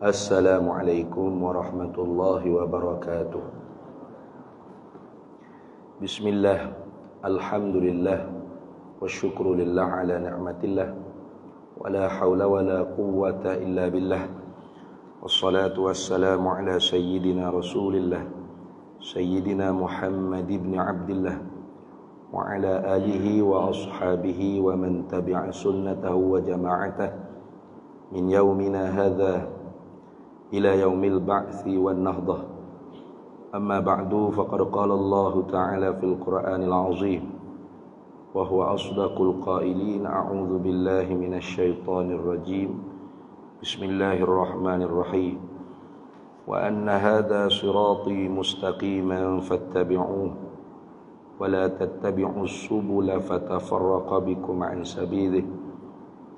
Assalamualaikum warahmatullahi wabarakatuh. Bismillah, alhamdulillah, wasyukru lillah ala ni'matillah, wa la hawla wa la quwwata illa billah. Wassalatu wassalamu ala sayyidina rasulillah, sayyidina Muhammad ibn Abdillah, wa ala alihi wa ashabihi wa man tabi'a sunnatahu wa jama'atah min yaumina hadha ila yaumil ba'thi wan nahdah. Amma ba'du, faqad qala Allah ta'ala fil Qur'anil 'azim wa huwa asdaqul qailin. A'udzu billahi minasy syaithanir rajim. Bismillahirrahmanirrahim. Wa anna hadha sirati mustaqiman fattabi'uhu wa la tattabi'us subula fatafarraqa bikum 'an sabilihi.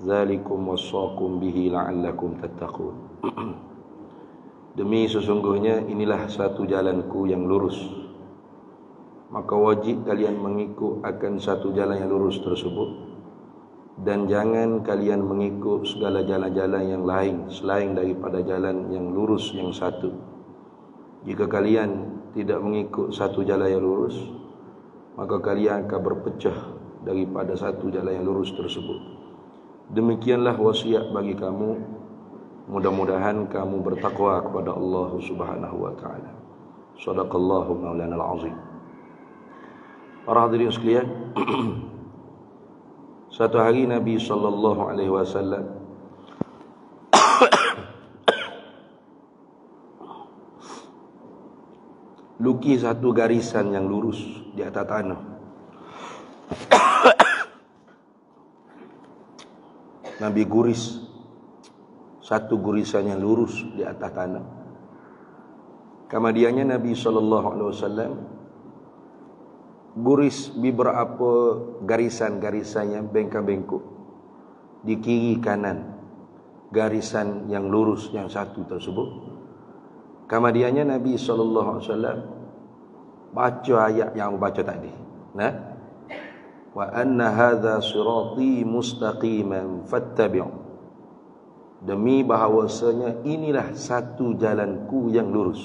Dzalikum wassaqum bihi la'allakum tattaqun. Demi sesungguhnya inilah satu jalanku yang lurus, maka wajib kalian mengikut akan satu jalan yang lurus tersebut, dan jangan kalian mengikut segala jalan-jalan yang lain selain daripada jalan yang lurus yang satu. Jika kalian tidak mengikut satu jalan yang lurus, maka kalian akan berpecah daripada satu jalan yang lurus tersebut. Demikianlah wasiat bagi kamu. Mudah-mudahan kamu bertakwa kepada Allah Subhanahu wa taala. Shadaqallahu maulana al-azim. Para hadirin sekalian, satu hari Nabi sallallahu alaihi wasallam lukis satu garisan yang lurus di atas tanah. Nabi guris satu gurisan yang lurus di atas tanah. Kemudiannya Nabi SAW guris beberapa garisan-garisannya bengkak-bengkok di kiri kanan garisan yang lurus yang satu tersebut. Kemudiannya Nabi SAW baca ayat yang baca tadi. Wa anna hadza sirati mustaqiman fattabi'u. Demi bahawasanya inilah satu jalanku yang lurus.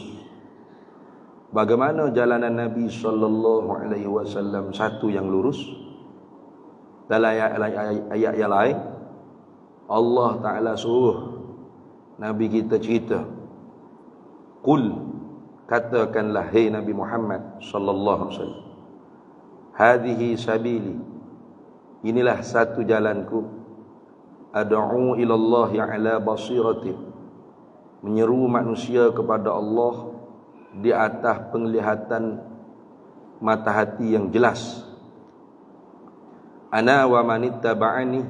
Bagaimana jalanan Nabi sallallahu alaihi wasallam satu yang lurus? Dalam ayat yang lain Allah Taala suruh Nabi kita cerita, qul, katakanlah hai Nabi Muhammad sallallahu alaihi wasallam, hadhihi sabili, inilah satu jalanku, ad'u ilallahi ala basiratin, menyeru manusia kepada Allah di atas penglihatan mata hati yang jelas. Ana wa manittaba'ani,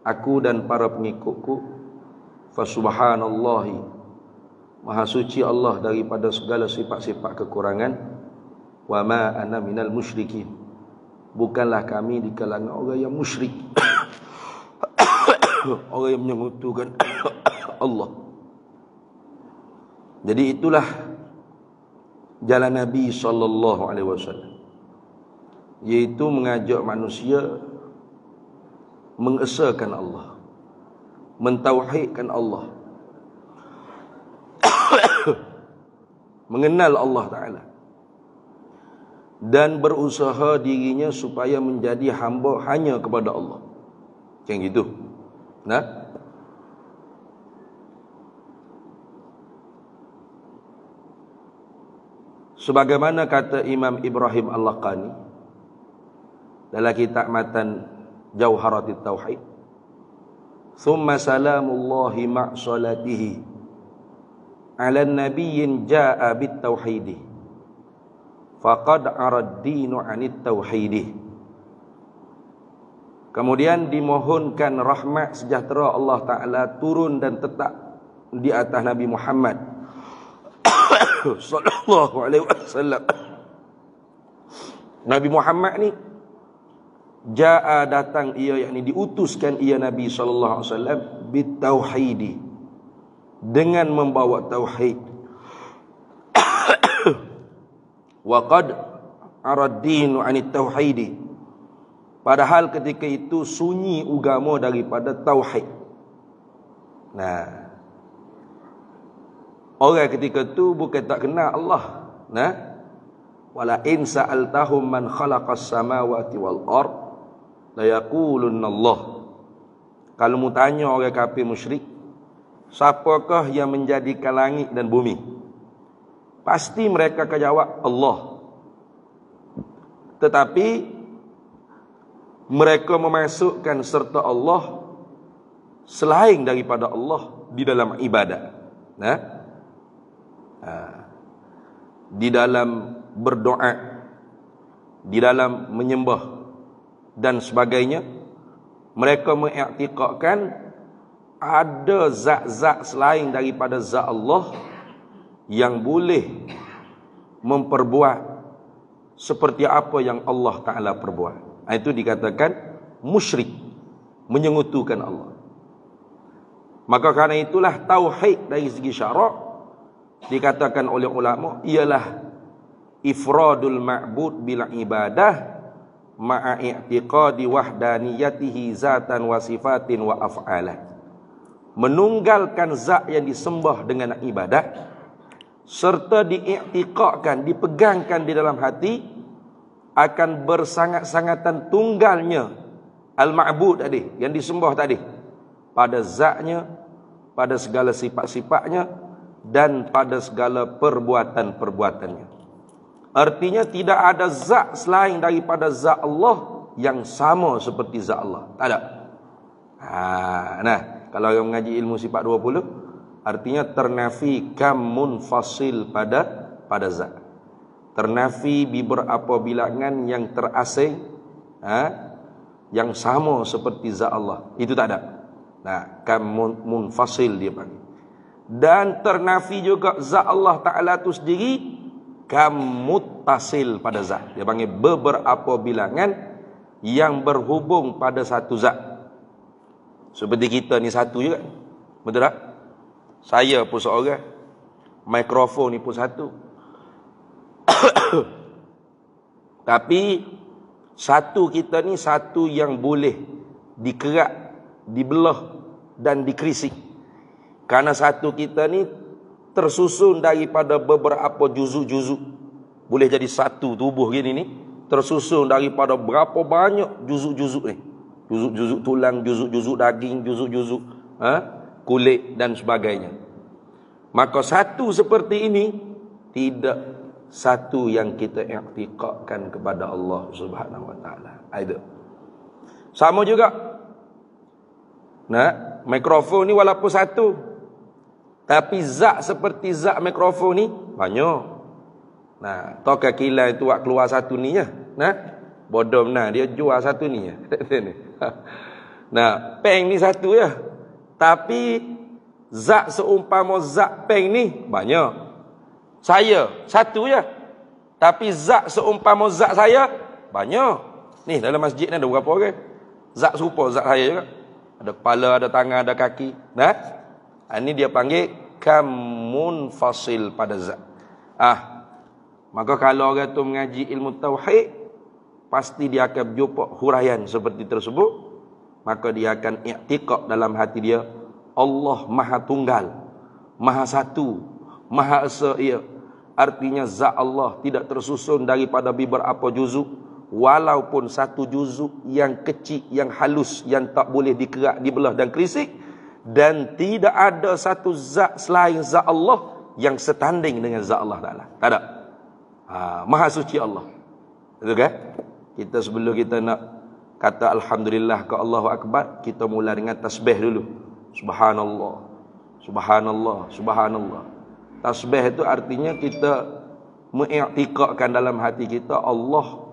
aku dan para pengikutku, fa subhanallahi, maha suci Allah daripada segala sifat-sifat kekurangan, wa ma ana minal musyrikin, bukanlah kami di kalangan orang yang musyrik. Orang yang menyekutukan Allah. Jadi itulah jalan Nabi sallallahu alaihi wasallam, yaitu mengajak manusia mengesakan Allah, mentauhidkan Allah, mengenal Allah Ta'ala, dan berusaha dirinya supaya menjadi hamba hanya kepada Allah. Macam gitu. Sebagaimana kata Imam Ibrahim Al-Laqani dalam kitab matan Jauharatit Tauhid, thumma salamullahi ma'salatihi ala nabiyyin ja'a bit tauhidi faqad arad dinu anit tauhidi. Kemudian dimohonkan rahmat sejahtera Allah Ta'ala turun dan tetap di atas Nabi Muhammad sallallahu alaihi wasallam. Nabi Muhammad ni jaa, datang ia, yakni diutuskan ia Nabi sallallahu alaihi wasallam, bitauhidi, dengan membawa tauhid. Wa qad araddinu anit tauhidi, padahal ketika itu sunyi agama daripada tauhid. Nah, Orang ketika tu bukan tak kenal Allah. Nah, wala in sa'altahum man khalaqas samawati wal ard la yaqulunna Allah. Kalau mu tanya orang kafir musyrik, siapakah yang menjadikan langit dan bumi? Pasti mereka akan jawab Allah. Tetapi mereka memasukkan serta Allah selain daripada Allah di dalam ibadat. Nah, di dalam berdoa, di dalam menyembah dan sebagainya, mereka mengiktikadkan ada zat-zat selain daripada zat Allah yang boleh memperbuat seperti apa yang Allah Ta'ala perbuat. Itu dikatakan musyrik, menyengutukan Allah. Maka kerana itulah tauhid dari segi syarak dikatakan oleh ulama ialah ifradul ma'bud bil ibadah ma'a i'tiqadi wahdaniyatihi zatan wa sifatin wa af'alan. Menunggalkan zat yang disembah dengan ibadat serta diiktikadkan, dipegangkan di dalam hati akan bersangat-sangatan tunggalnya al-ma'bud tadi, yang disembah tadi, pada zatnya, pada segala sifat-sifatnya dan pada segala perbuatan-perbuatannya. Artinya tidak ada zat selain daripada zat Allah yang sama seperti zat Allah. Tak ada. Nah, kalau orang mengaji ilmu sifat 20, artinya ternafi kam munfasil pada zat. Ternafi beberapa bilangan yang terasing, yang sama seperti zat Allah. Itu tak ada. Nah, kam munfasil dia panggil. Dan ternafi juga zat Allah Ta'ala itu sendiri kam muttasil pada zat. Dia panggil beberapa bilangan yang berhubung pada satu zat. Seperti kita ni satu juga. Betul tak? Saya pun seorang. Mikrofon ni pun satu. Tapi satu kita ni satu yang boleh dikerak, dibelah dan dikrisik. Karena satu kita ni tersusun daripada beberapa juzuk-juzuk. Boleh jadi satu tubuh gini ni tersusun daripada berapa banyak juzuk-juzuk ni. Juzuk-juzuk tulang, juzuk-juzuk daging, juzuk-juzuk kulit dan sebagainya. Maka satu seperti ini tidak satu yang kita i'tiqadkan kepada Allah Subhanahu wa taala. Itu. Sama juga. Nah, mikrofon ni walaupun satu, tapi zat seperti zat mikrofon ni banyak. Nah, tokak kilat itu wak keluar satu ni ya. Nah, bodoh nah dia jual satu ni ya. Nah, peng ni satu ya. Tapi zat seumpama zat peng ni banyak. Saya satu ya. Tapi zat seumpama zat saya banyak. Ni dalam masjid ni ada berapa orang? Zat serupa zat saya juga. Ada kepala, ada tangan, ada kaki. Nah, ini dia panggil kamun fasil pada zat. Maka kalau orang tu mengaji ilmu tauhid, pasti dia akan jumpa huraian seperti tersebut. Maka dia akan i'tiqad dalam hati dia, Allah Maha Tunggal, Maha Satu, Maha Esa ia. Artinya zat Allah tidak tersusun daripada beberapa juzuk. Walaupun satu juzuk yang kecil, yang halus, yang tak boleh dikerak, dibelah dan kerisik. Dan tidak ada satu zat selain zat Allah yang setanding dengan zat Allah Ta'ala. Tak ada. Maha suci Allah. Betul kan? Kita sebelum kita nak kata Alhamdulillah ke Allahu Akbar, kita mula dengan tasbih dulu. Subhanallah, Subhanallah, Subhanallah. Tasbih itu artinya kita mengiktikadkan dalam hati kita Allah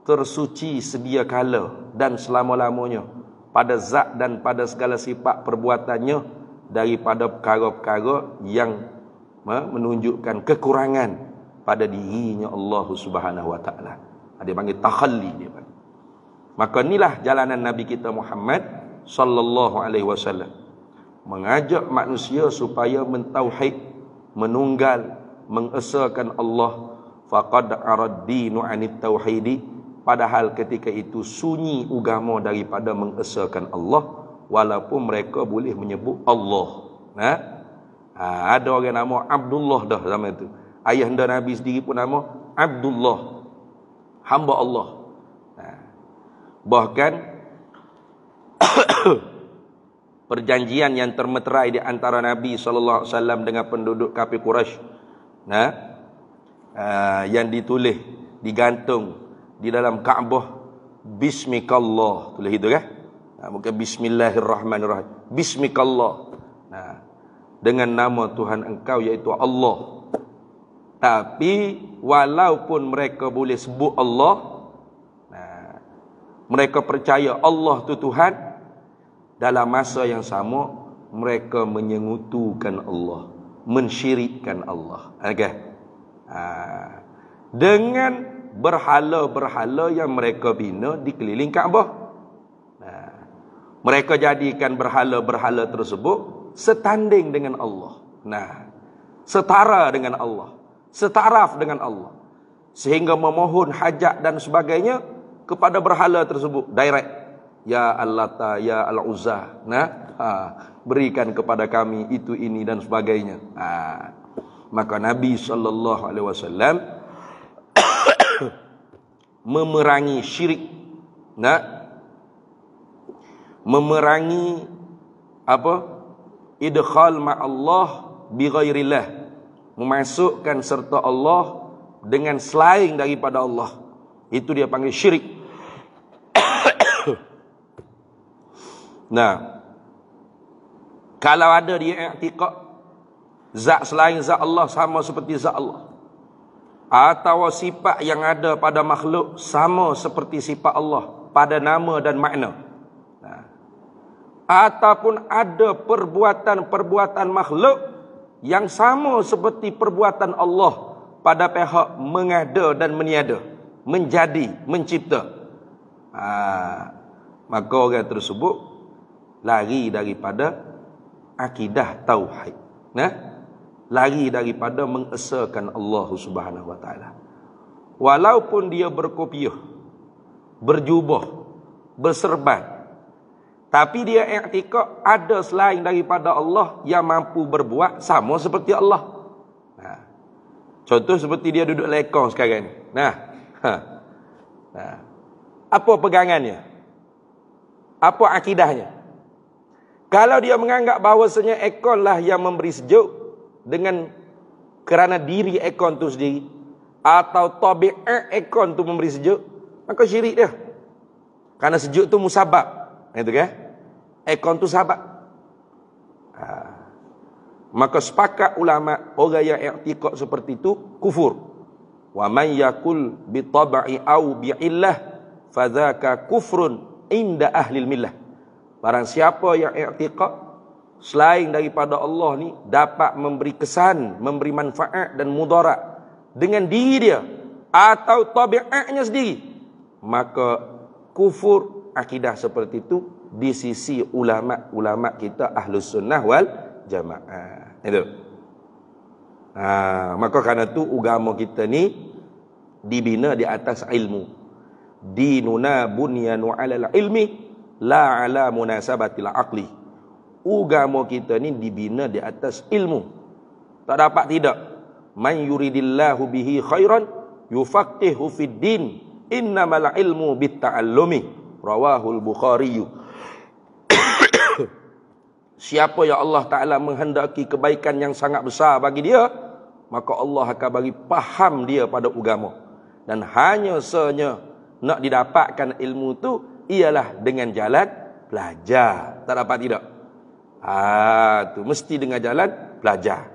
tersuci sedia kala dan selama-lamanya pada zat dan pada segala sifat perbuatannya daripada perkara-perkara yang menunjukkan kekurangan pada dirinya Allah Subhanahu wa taala. Dia panggil takhalli dia panggil. Maka inilah jalanan Nabi kita Muhammad sallallahu alaihi wasallam, mengajak manusia supaya mentauhid, menunggal, mengesakan Allah. Faqad arad-dinu 'anit tauhidi, padahal ketika itu sunyi agama daripada mengesakan Allah, walaupun mereka boleh menyebut Allah. Ada orang nama Abdullah dah zaman itu. Ayahanda Nabi sendiri pun nama Abdullah, hamba Allah. Bahkan perjanjian yang termeterai di antara Nabi SAW dengan penduduk kafir Quraisy, yang ditulis, digantung di dalam Kaabah, Bismikallah, tulis itu kan? Bukan Bismillahirrahmanirrahim, Bismikallah. Dengan nama Tuhan engkau iaitu Allah. Tapi walaupun mereka boleh sebut Allah, mereka percaya Allah tu Tuhan, dalam masa yang sama mereka menyengutukan Allah, mensyirikkan Allah. Okay? Dengan berhala-berhala yang mereka bina di keliling Kaabah. Mereka jadikan berhala-berhala tersebut setanding dengan Allah. Setara dengan Allah, setaraf dengan Allah, sehingga memohon hajat dan sebagainya kepada berhala tersebut direct. Ya Al-Lata, ya Al-Uzza, berikan kepada kami itu, ini dan sebagainya. Maka Nabi SAW memerangi syirik, memerangi idkhal ma'allah bi ghairillah, memasukkan serta Allah dengan selain daripada Allah. Itu dia panggil syirik. Kalau ada dia i'tiqad zat selain zat Allah sama seperti zat Allah, atau sifat yang ada pada makhluk sama seperti sifat Allah pada nama dan makna, ataupun ada perbuatan-perbuatan makhluk yang sama seperti perbuatan Allah pada pihak mengada dan meniada, menjadi, mencipta, maka orang tersebut lari daripada akidah tauhid, lari daripada mengesakan Allah Subhanahu wa taala. Walaupun dia berkopiah, berjubah, berserban, tapi dia i'tiqad ada selain daripada Allah yang mampu berbuat sama seperti Allah. Contoh seperti dia duduk lekong sekarang ni. Apa pegangannya? Apa akidahnya? Kalau dia menganggap bahawasanya ekon lah yang memberi sejuk dengan kerana diri ekon tu sendiri, atau tabiat ekon tu memberi sejuk, maka syirik dia. Karena sejuk tu musabab, itu kan? Ekon tu sabab. Maka sepakat ulama, orang yang i'tiqad seperti itu kufur. Wa man yakul bi tab'i au bi illah fadzaka kufrun inda ahli millah. Barang siapa yang i'tiqad selain daripada Allah ni dapat memberi kesan, memberi manfaat dan mudarat dengan diri dia atau tabiatnya sendiri, maka kufur akidah seperti itu di sisi ulama-ulama kita Ahlus Sunnah wal Jamaah. Itu. Maka karena itu agama kita ni dibina di atas ilmu. Dinuna bunyanu 'alal ilmi la ala munasabatil aqli. Agama kita ni dibina di atas ilmu. Tak dapat tidak. Man yuridillahu bihi khairan yufaqihu fid din. Innamal ilmu bitta'allumi. Rawahul Bukhari. Siapa yang Allah Ta'ala menghendaki kebaikan yang sangat besar bagi dia, maka Allah akan bagi faham dia pada agama. Dan hanya sahaja nak didapatkan ilmu tu ialah dengan jalan belajar. Tak dapat tidak? Tu mesti dengan jalan belajar.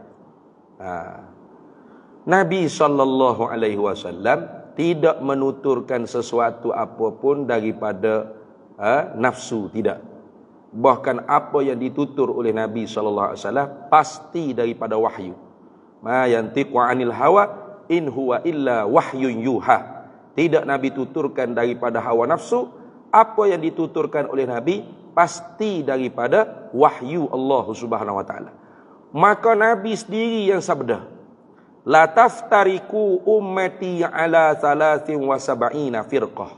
Nabi SAW tidak menuturkan sesuatu apapun daripada nafsu, tidak. Bahkan apa yang ditutur oleh Nabi SAW pasti daripada wahyu. Ma yantiqu 'anil hawa in huwa illa wahyun yuha. Tidak Nabi tuturkan daripada hawa nafsu. Apa yang dituturkan oleh Nabi pasti daripada wahyu Allah Subhanahu wa taala. Maka Nabi sendiri yang sabda, la taftariku ummati ala 73 firqah.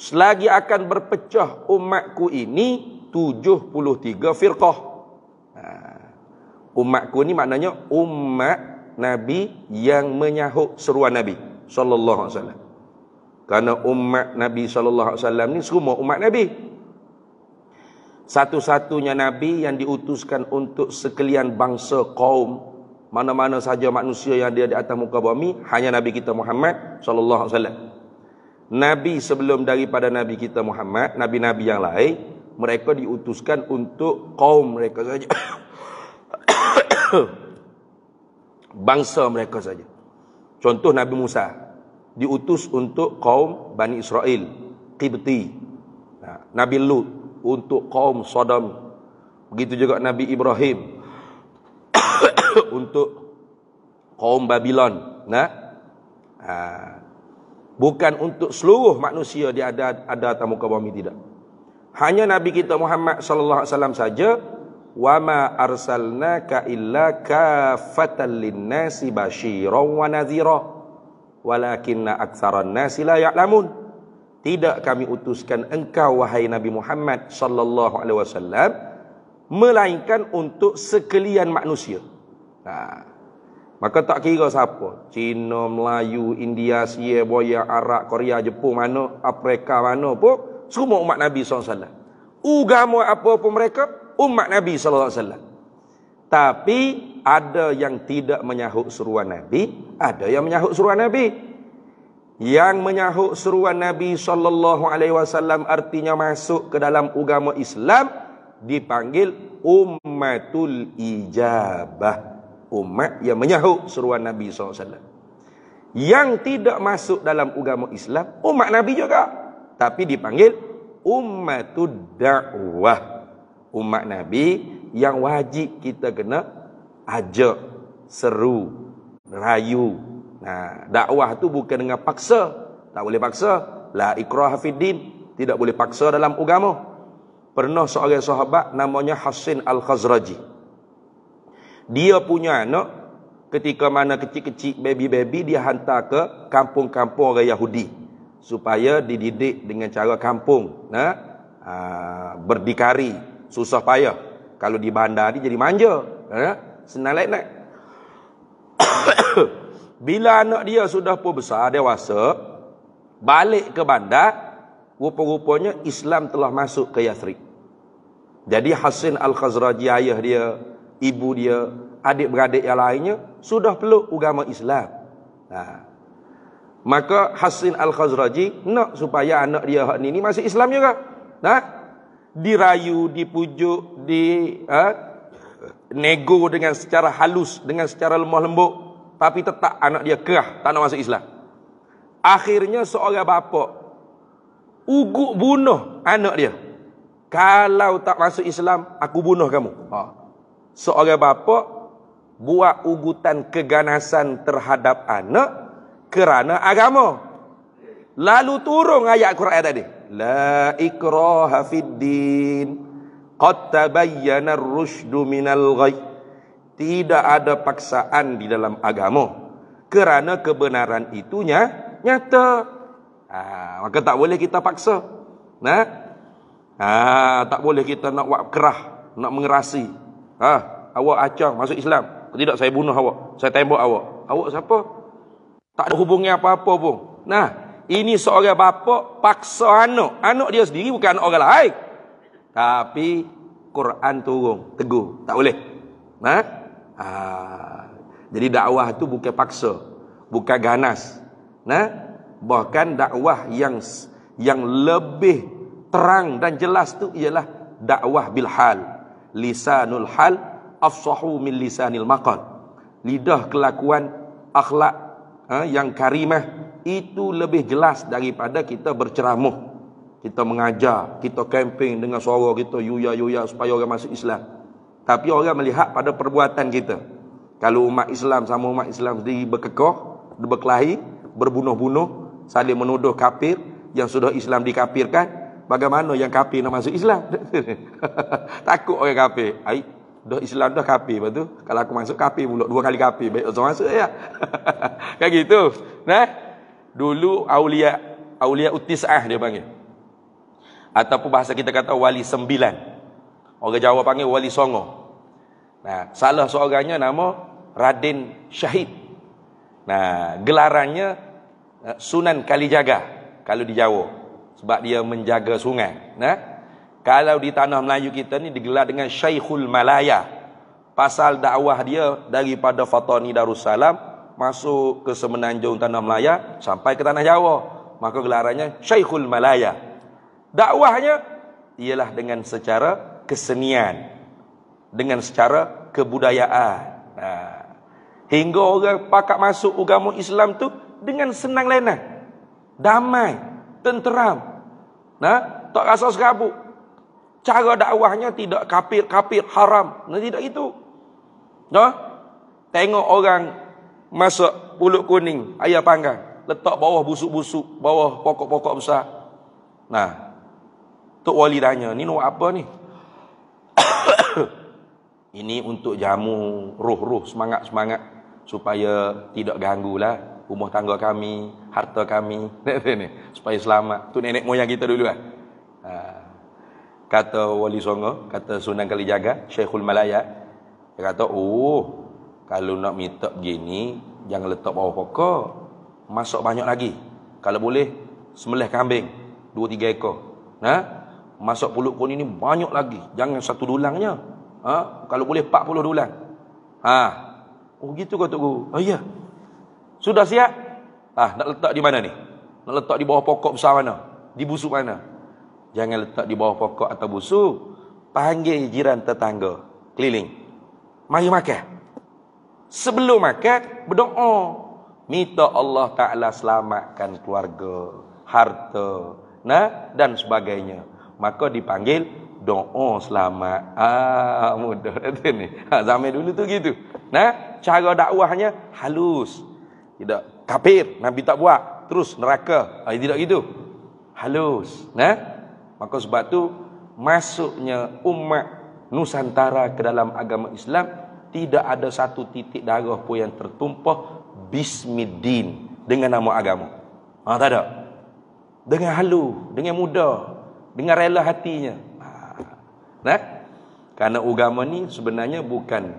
Selagi akan berpecah umatku ini 73 firqah. Umatku ni maknanya umat Nabi yang menyahut seruan Nabi sallallahu alaihi wasallam. Kerana umat Nabi sallallahu alaihi wasallam ni semua umat Nabi. Satu-satunya Nabi yang diutuskan untuk sekalian bangsa, kaum, mana-mana saja manusia yang ada di atas muka bumi, hanya Nabi kita Muhammad sallallahu alaihi wasallam. Nabi sebelum daripada Nabi kita Muhammad, nabi-nabi yang lain, mereka diutuskan untuk kaum mereka saja. Bangsa mereka saja. Contoh Nabi Musa diutus untuk kaum Bani Israel, Qibti. Nabi Lut untuk kaum Sodom. Begitu juga Nabi Ibrahim untuk kaum Babylon. Bukan untuk seluruh manusia dia ada atas muka bumi, tidak. Hanya Nabi kita Muhammad sallallahu alaihi wasallam saja, wa ma arsalnaka illa kaffatan lin-nasi basyiran wa nadhira walakinna aktsaran nasi la ya'lamun. Tidak kami utuskan engkau wahai Nabi Muhammad sallallahu alaihi wasallam melainkan untuk sekalian manusia. Maka tak kira siapa, Cina, Melayu, India, Asia, Boya, Arab, Korea, Jepun, mana, Afrika mana pun, semua umat Nabi SAW. Agama apa pun mereka, umat Nabi SAW. Tapi ada yang tidak menyahut seruan Nabi, ada yang menyahut seruan Nabi. Yang menyahut seruan Nabi SAW artinya masuk ke dalam agama Islam, dipanggil ummatul ijabah. Umat yang menyahut seruan Nabi SAW. Yang tidak masuk dalam agama Islam, umat Nabi juga, tapi dipanggil ummatud da'wah. Umat Nabi yang wajib kita kena ajak, seru, rayu. Dakwah tu bukan dengan paksa. Tak boleh paksa. La ikraha fiddin. Tidak boleh paksa dalam agama. Pernah seorang sahabat namanya Hasin Al-Khazraji. Dia punya anak ketika mana kecil-kecil, baby-baby, dia hantar ke kampung-kampung orang Yahudi supaya dididik dengan cara kampung, berdikari, susah payah. Kalau di bandar dia jadi manja, senang naik. Bila anak dia sudah pun besar, dewasa, balik ke bandar, rupa-rupanya Islam telah masuk ke Yathrib. Jadi Hasin Al-Khazraji, ayah dia, ibu dia, adik-beradik yang lainnya sudah peluk agama Islam. Maka Hasin Al-Khazraji nak supaya anak dia ni masuk Islam juga. Dirayu, dipujuk, nego dengan secara halus, dengan secara lemah lembut, tapi tetap anak dia kerah tak nak masuk Islam. Akhirnya seorang bapa ugut bunuh anak dia. Kalau tak masuk Islam, aku bunuh kamu. Seorang bapa buat ugutan keganasan terhadap anak kerana agama. Lalu turun ayat Quran tadi, la ikraha fiddin qad tabayyana ar-rusydu minal ghayy. Tidak ada paksaan di dalam agama kerana kebenaran itu nyata. Maka tak boleh kita paksa. Tak boleh kita nak buat kerah, nak mengerasi. Awak acang masuk Islam, tidak saya bunuh awak, saya tembak awak. Awak siapa? Tak ada hubungan apa-apa pun. Ini seorang bapa paksa anak dia sendiri, bukan anak orang lain. Tapi Quran turun tegur, tak boleh. Jadi dakwah itu bukan paksa, bukan ganas. Bahkan dakwah yang lebih terang dan jelas tu ialah dakwah bil hal. Lisanul hal afsahu min lisanil maqal. Lidah kelakuan, akhlak yang karimah itu lebih jelas daripada kita berceramah, kita mengajar, kita camping dengan suara kita yuya-yuya supaya orang masuk Islam. Tapi orang melihat pada perbuatan kita. Kalau umat Islam sama umat Islam sendiri berkekeh, berkelahi, berbunuh-bunuh, saling menuduh kafir, yang sudah Islam dikafirkan, bagaimana yang kafir nak masuk Islam? Takut orang kafir. Dah Islam dah kafir, lepas tu kalau aku masuk kafir pula, 2 kali kafir, baik usah masuk ya. Kayak gitu. Dulu aulia utis'ah dia panggil. Ataupun bahasa kita kata wali 9. Orang Jawa panggil wali songo. Nah, salah seorangnya nama Raden Syahid. Nah, gelarannya Sunan Kalijaga kalau di Jawa, sebab dia menjaga sungai. Nah, kalau di tanah Melayu kita ni digelar dengan Syekhul Malaya. Pasal dakwah dia daripada Fatani Darussalam masuk ke semenanjung tanah Melaya sampai ke tanah Jawa, maka gelarannya Syekhul Malaya. Dakwahnya ialah dengan secara kesenian, dengan secara kebudayaan. Nah, hingga orang pakak masuk agama Islam tu dengan senang lena, damai, tenteram. Nah, tak rasa serabut. Cara dakwahnya tidak kafir haram. Nah, tidak itu. Nah, tengok orang masuk Pulut Kuning, ayam panggang, letak bawah busuk-busuk, bawah pokok-pokok besar. Nah, Tok Wali tanya, ni nak apa ni? Ini untuk jamu roh-roh, semangat-semangat supaya tidak ganggulah rumah tangga kami, harta kami, supaya selamat. Tu nenek moyang kita dulu lah. Kata Wali Songo, kata Sunan Kalijaga, Syekhul Malaya, dia kata, oh, kalau nak minta begini, jangan letak bawah pokok, masuk banyak lagi. Kalau boleh, sembelih kambing 2-3 ekor. Masuk Pulut Kuning ni banyak lagi, jangan satu dulangnya. Kalau boleh 40 dulang. Oh gitu kata guru. Oh iya. Sudah siap? Nak letak di mana ni? Nak letak di bawah pokok besar mana? Di busuk mana? Jangan letak di bawah pokok atau busuk. Panggil jiran tetangga keliling. Mari makan. Sebelum makan, berdoa. Minta Allah Ta'ala selamatkan keluarga, harta, dan sebagainya. Maka dipanggil doa selamat. Mudah ni. Zaman dulu tu gitu. Cara dakwahnya halus. Tidak kafir, Nabi tak buat. Terus neraka. Tidak gitu. Halus. Maka sebab tu masuknya umat Nusantara ke dalam agama Islam, tidak ada satu titik darah pun yang tertumpah bismiddin, dengan nama agama. Tak ada. Dengan halus, dengan mudah, dengan rela hatinya. Karena agama ni sebenarnya bukan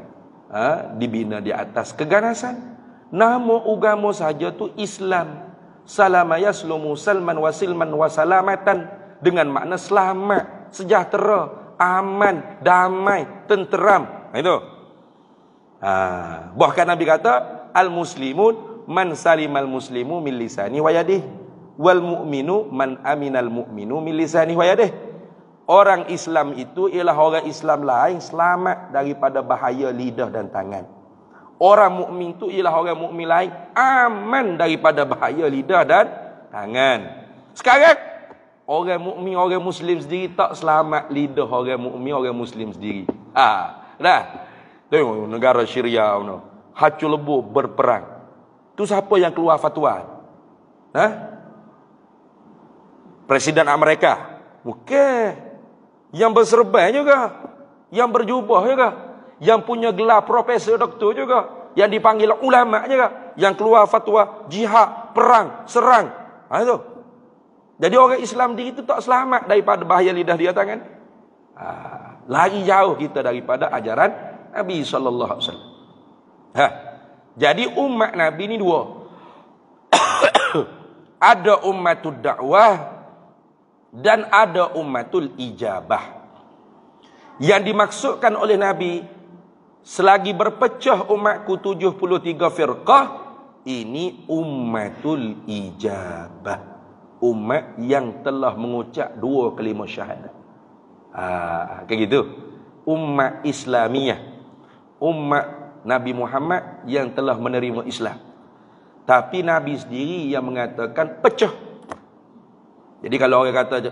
dibina di atas keganasan. Nama agama saja tu Islam. Salama yaslumu salman wasilman wasalamatan, dengan makna selamat, sejahtera, aman, damai, tenteram. Itu. Bahkan Nabi kata, al-muslimun man salimal muslimu min lisani wa yadihi, wal mu'minu man aminal mu'minu min lisani wa yadihi. Orang Islam itu ialah orang Islam lain selamat daripada bahaya lidah dan tangan. Orang mukmin itu ialah orang mukmin lain aman daripada bahaya lidah dan tangan. Sekarang orang mukmin, orang Muslim sendiri tak selamat lidah orang mukmin, orang Muslim sendiri. Tengok negara Syria, hacu lebu berperang. Tu siapa yang keluar fatwa? Presiden Amerika? Bukan. Yang berserban juga, yang berjubah juga, yang punya gelar profesor doktor juga, yang dipanggil ulama juga, yang keluar fatwa jihad, perang, serang. Itu. Jadi orang Islam diri itu tak selamat daripada bahaya lidah dia tangan. Lagi jauh kita daripada ajaran Nabi sallallahu alaihi wasallam. Jadi umat Nabi ni dua. Ada ummatul dakwah dan ada ummatul ijabah. Yang dimaksudkan oleh Nabi, selagi berpecah umatku 73 firqah, ini ummatul ijabah. Umat yang telah mengucap 2 kalimah syahadat. Kayak gitu. Umat Islamiyah. Umat Nabi Muhammad yang telah menerima Islam. Tapi Nabi sendiri yang mengatakan pecah. Jadi kalau orang kata,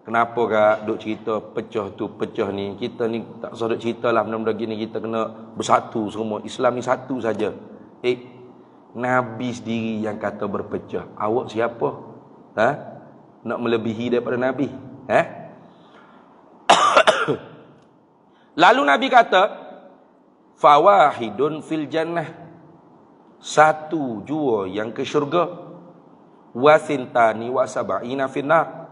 kenapa kak duk cerita pecah tu, pecah ni, kita ni tak usah duk cerita lah benda-benda gini, kita kena bersatu semua. Islam ni satu saja. Nabi sendiri yang kata berpecah. Awak siapa? Nak melebihi daripada Nabi? Lalu Nabi kata, fawahidun fil jannah, satu jua yang ke syurga, wasintani wasaba'ina finnar,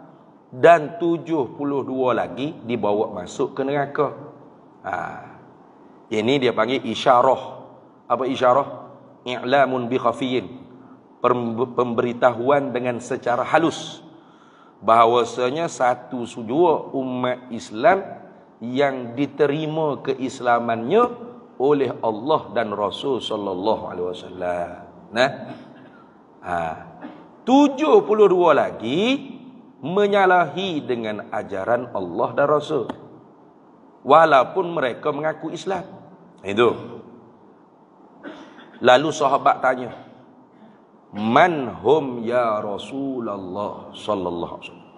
dan 72 lagi dibawa masuk ke neraka. Ini dia panggil isyarah. Apa isyarah? I'lamun bi khafiyin. Pemberitahuan dengan secara halus bahawasanya satu jua umat Islam yang diterima keislamannya oleh Allah dan Rasul sallallahu alaihi wasallam. Nah, 72 lagi menyalahi dengan ajaran Allah dan Rasul, walaupun mereka mengaku Islam. Itu. Lalu sahabat tanya, "Man hum ya Rasulullah sallallahu alaihi wasallam?"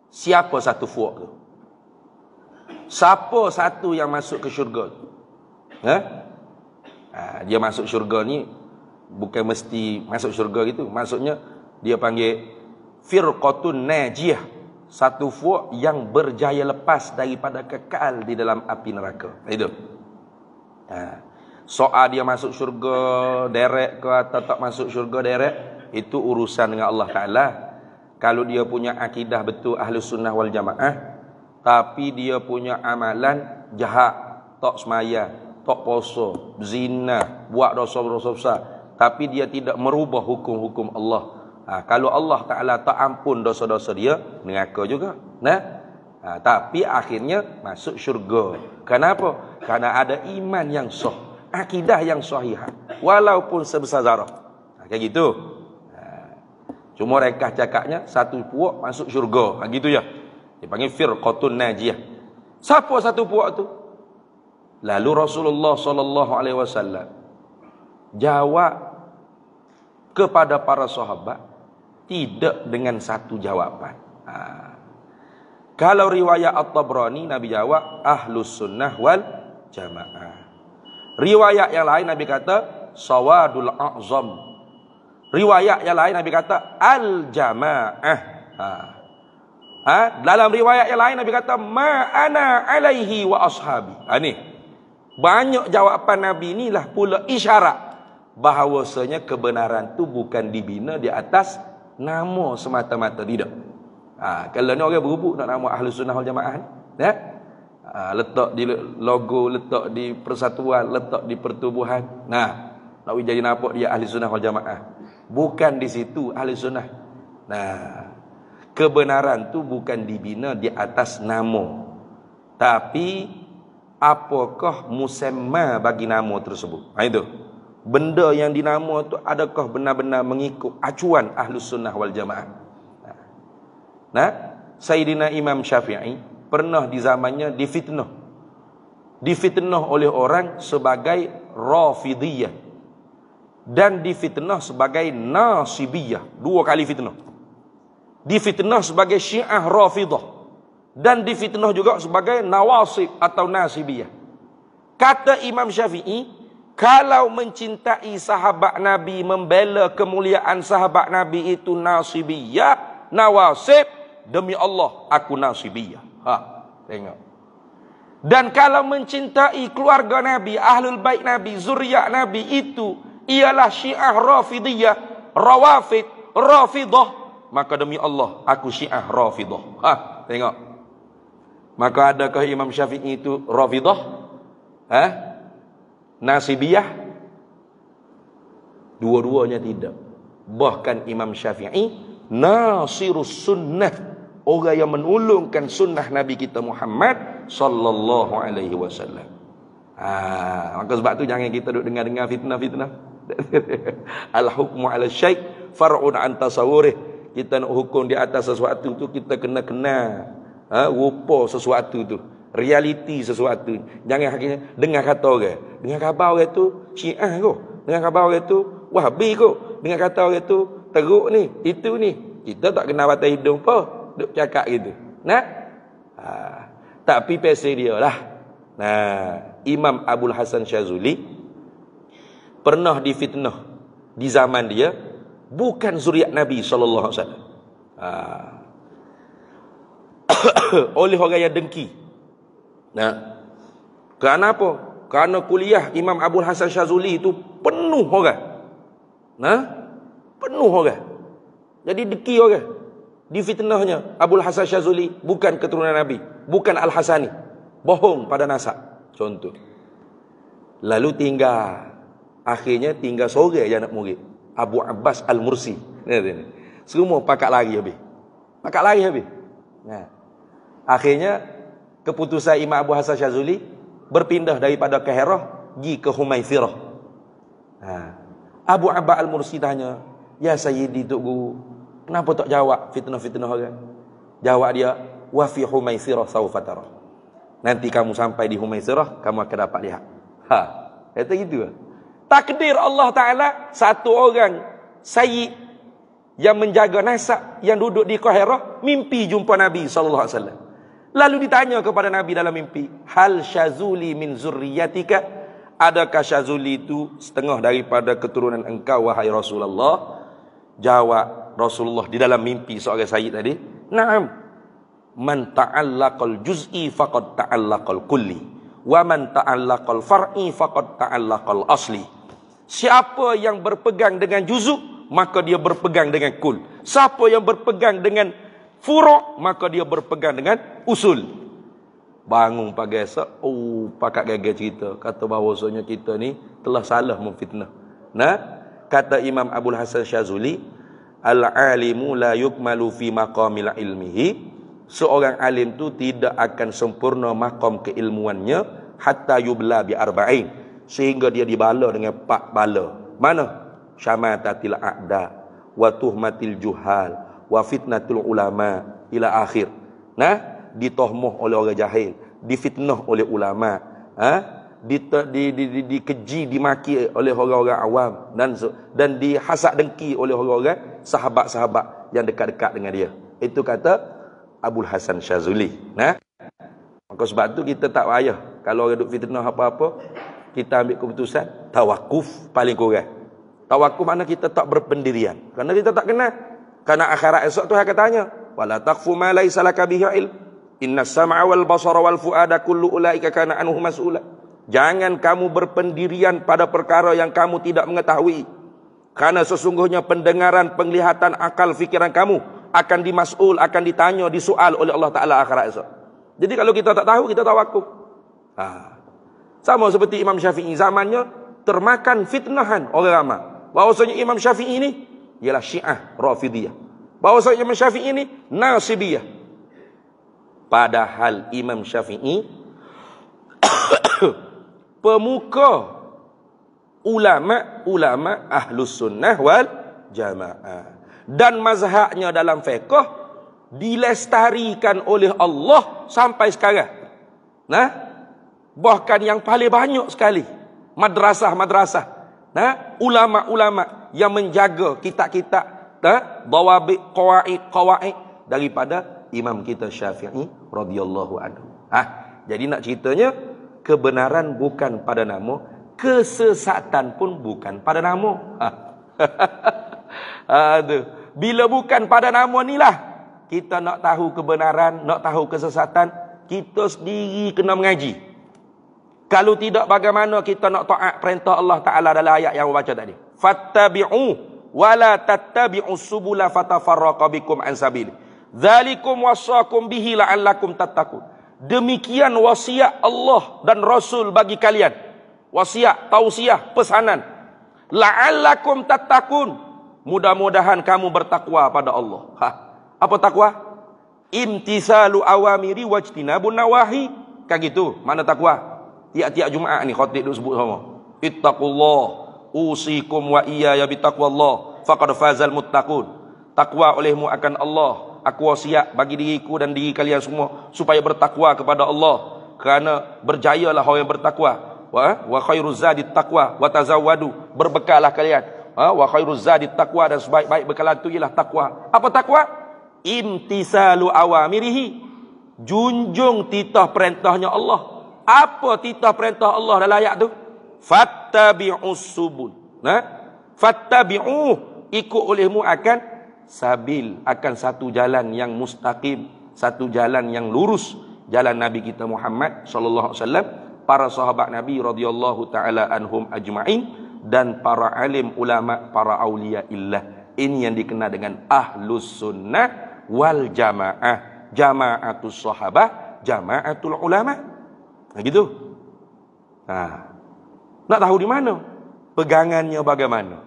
Siapa satu fuak tu? Siapa satu yang masuk ke syurga tu? Dia masuk syurga ni bukan mesti masuk syurga gitu. Maksudnya dia panggil firqatun najiyah, satu fuak yang berjaya lepas daripada kekal di dalam api neraka. Itu. Soal dia masuk syurga direct ke atau tak masuk syurga direct, itu urusan dengan Allah Ta'ala. Kalau dia punya akidah betul Ahlus Sunnah wal Jamaah, tapi dia punya amalan jahat, tak semaya, tak puasa, zina, buat dosa-dosa besar, tapi dia tidak merubah hukum-hukum Allah, kalau Allah Ta'ala tak ampun dosa-dosa dia, neraka juga. Tapi akhirnya masuk syurga. Kenapa? Karena ada iman yang sah, akidah yang sahih, walaupun sebesar zarah. Kayak gitu. Cuma mereka cakapnya satu puak masuk syurga. Gitu ya. Dia panggil firqatun najiyah. Siapa satu puak tu? Lalu Rasulullah sallallahu alaihi wasallam jawab kepada para sahabat tidak dengan satu jawapan. Kalau riwayat At-Tabrani, Nabi jawab Ahlus Sunnah wal Jamaah. Riwayat yang lain Nabi kata Sawadul A'zam. Riwayat yang lain Nabi kata Al-Jamaah. Dalam riwayat yang lain Nabi kata Ma ana alaihi wa ashabi. Ni banyak jawapan Nabi inilah pula isyarat bahawasanya kebenaran tu bukan dibina di atas nama semata-mata, tidak. Kalau ni orang berhubung nak nama Ahlus Sunnah wal Jamaah ni, letak di logo, letak di persatuan, letak di pertubuhan. Nak jadi nampak dia Ahlus Sunnah wal Jamaah. Bukan di situ Ahlus Sunnah. Kebenaran tu bukan dibina di atas nama, tapi apakah musamma bagi nama tersebut. Itu. Benda yang dinama tu adakah benar-benar mengikut acuan Ahlus Sunnah wal Jamaah. Sayyidina Imam Syafi'i pernah di zamannya difitnah. Difitnah oleh orang sebagai Rafidiyah dan difitnah sebagai Nasibiyah. Dua kali fitnah. Difitnah sebagai Syiah Rafidah dan difitnah juga sebagai Nawasib atau Nasibiyah. Kata Imam Syafi'i, kalau mencintai sahabat Nabi, membela kemuliaan sahabat Nabi itu Nasibiyah, Nawasib, demi Allah aku Nasibiyah. Tengok. Dan kalau mencintai keluarga Nabi, Ahlul Bait Nabi, zuriat Nabi, itu ialah Syiah Rafidiyah, Rawafid, Rafidah, maka demi Allah aku Syiah Rafidah. Tengok. Maka adakah Imam Syafi'i itu Rafidah? Nasibiyah? Dua-duanya tidak. Bahkan Imam Syafi'i Nasirus Sunnah, orang yang menulungkan sunnah Nabi kita Muhammad sallallahu alaihi wasallam. Maka sebab tu jangan kita duk dengar-dengar fitnah-fitnah. Al-hukmu 'ala syai' far'un an tasawwurih. Kita nak hukum di atas sesuatu tu, kita kena kenal rupa sesuatu tu, realiti sesuatu. Jangan akhirnya dengar kata orang, dengar khabar orang tu Syiah kot, dengar khabar orang tu Wahabi kot, dengar kata orang tu teruk ni, itu ni. Kita tak kena batas hidung apa duk cakap gitu. Tapi pesel dia lah. Imam Abul Hasan Syazuli pernah difitnah di zaman dia, bukan zuriat Nabi sallallahu alaihi wasallam. Oleh orang yang dengki. Kerana apa? Kerana kuliah Imam Abul Hasan Syazuli itu penuh orang. Penuh orang. Jadi dengki orang. Difitnahnya Abul Hasan Syazuli bukan keturunan Nabi, bukan Al-Hasani. bohong pada nasab. Contoh. Lalu akhirnya tinggal sore je anak murid. Abu Abbas Al-Mursi. Semua pakat lari habis. Nah. Akhirnya keputusan Imam Abu Hasan Syazuli berpindah daripada ke Hirah pergi ke Humaithirah. Abu Abbas Al-Mursi tanya, "Ya Sayyidi Tok Guru, kenapa tak jawab fitnah-fitnah orang?" Jawab dia, "Wa fi Humaithirah sawfa tara." Nanti kamu sampai di Humaithirah, kamu akan dapat lihat. Kata gitu. Takdir Allah Ta'ala, satu orang sayyid yang menjaga nasab, yang duduk di Qahirah, mimpi jumpa Nabi SAW. Lalu ditanya kepada Nabi dalam mimpi, "Hal Syazuli min zurriyatika?" Adakah Syazuli itu setengah daripada keturunan engkau, wahai Rasulullah? Jawab Rasulullah di dalam mimpi seorang sayyid tadi, "Na'am. Man ta'allaqal juz'i faqad ta'allaqal kulli, wa man ta'allaqal far'i faqad ta'allaqal asli." Siapa yang berpegang dengan juzuk, maka dia berpegang dengan kul. Siapa yang berpegang dengan furu', maka dia berpegang dengan usul. Bangun pagi esok, pakat gagal cerita, kata bahawasanya kita ni telah salah memfitnah. Nah, kata Imam Abul Hasan Syazuli, "Al-alimu la yukmalu fi maqamil ilmihi." Seorang alim tu tidak akan sempurna maqam keilmuannya hatta yubla bi arba'in, sehingga dia dibala dengan 4 bala. Mana? Syamatatil a'da, wa tuhmatil juhal, wa fitnatul ulama, ila akhir. Nah, ditohmoh oleh orang jahil, difitnah oleh ulama, dikeji, dimaki oleh orang-orang awam, dan dihasad dengki oleh orang-orang sahabat-sahabat yang dekat-dekat dengan dia. Itu kata Abul Hasan Syazuli. Nah, maka sebab tu kita tak payah kalau orang duk fitnah apa-apa, kita ambil keputusan tawakuf paling kurang. Tawakuf mana kita tak berpendirian, kerana kita tak kenal. Karena akhirat esok tu akan tanya, wala taqfu ma laysa laka bihi ilm, innas sam'a wal basara wal fuada kullu ulaika kana anhu mas'ula. Jangan kamu berpendirian pada perkara yang kamu tidak mengetahui, karena sesungguhnya pendengaran, penglihatan, akal, fikiran kamu akan dimas'ul, akan ditanya, disoal oleh Allah Ta'ala akhirat esok. Jadi kalau kita tak tahu, kita tawakuf. Sama seperti Imam Syafi'i, zamannya termakan fitnahan orang ramai bahawasanya Imam Syafi'i ini ialah Syiah Rafidiyah, bahawasanya Imam Syafi'i ini Nasibiyah. Padahal Imam Syafi'i pemuka ulama Ahlus Sunnah wal Jamaah, dan mazhabnya dalam fiqh dilestarikan oleh Allah sampai sekarang. Nah, bahkan yang paling banyak sekali madrasah-madrasah, ulama-ulama yang menjaga kitab-kitab, dawabit, qawaid daripada imam kita Syafi'i radhiyallahu anhu. Jadi nak ceritanya, kebenaran bukan pada nama, kesesatan pun bukan pada nama. Bila bukan pada nama ni lah kita nak tahu kebenaran, nak tahu kesesatan, kita sendiri kena mengaji. Kalau tidak, bagaimana kita nak taat perintah Allah Ta'ala dalam ayat yang baca tadi? Fattabi'u wa la tattabi'u subula fatafarraqa bikum an sabili. Dzalikum wasaqum bihi la'allakum tattaqun. Demikian wasiat Allah dan Rasul bagi kalian. Wasiat, tausiah, pesanan. La'allakum tattaqun. Mudah-mudahan kamu bertakwa pada Allah. Apa takwa? Imtisalu awamiri wajtinabun nawahi. Kan gitu. Mana takwa? Tiap-tiap Jumaat ni khatib duk sebut sama. Ittaqullah usikum wa iyaya bitaqwallah faqad fazal muttaqun. Takwa olehmu akan Allah. Aku wasiat bagi diriku dan diri kalian semua supaya bertakwa kepada Allah, kerana berjayalah orang yang bertakwa. Wa khairuz zadit taqwa wa tazawwadu. Berbekallah kalian. Wa khairuz zadit taqwa, dan sebaik-baik bekalan itu ialah takwa. Apa takwa? Imtisalu awamirihi. Junjung titah perintahnya Allah. Apa titah perintah Allah dalam ayat tu? Fattabi'us subul. Fattabi'u, ikut olehmu akan sabil, akan satu jalan yang mustaqim, satu jalan yang lurus, jalan Nabi kita Muhammad sallallahu alaihi wasallam, para sahabat Nabi radhiyallahu taala anhum ajma'in, dan para alim ulama, para aulia illah. Ini yang dikenal dengan Ahlus Sunnah wal Jamaah. Jamaatus sahabah, jamaatul ulama. Gitu. Nak tahu di mana? Pegangannya bagaimana?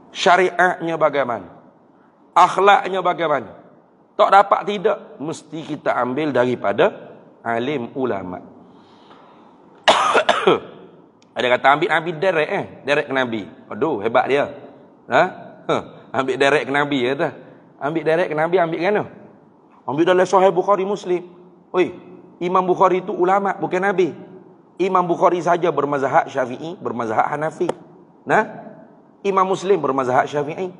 Syariatnya bagaimana? Akhlaknya bagaimana? Tak dapat tidak, mesti kita ambil daripada alim ulama. Ada kata ambil derek derek ke Nabi. Aduh, hebat dia. Ambil derek ke Nabi kata. Ambil derek ke Nabi, ambil kan? Ambil dalam Sahih Bukhari Muslim. Oi, Imam Bukhari itu ulama, bukan Nabi. Imam Bukhari saja bermazhab Syafi'i, bermazhab Hanafi. Imam Muslim bermazhab Syafi'i.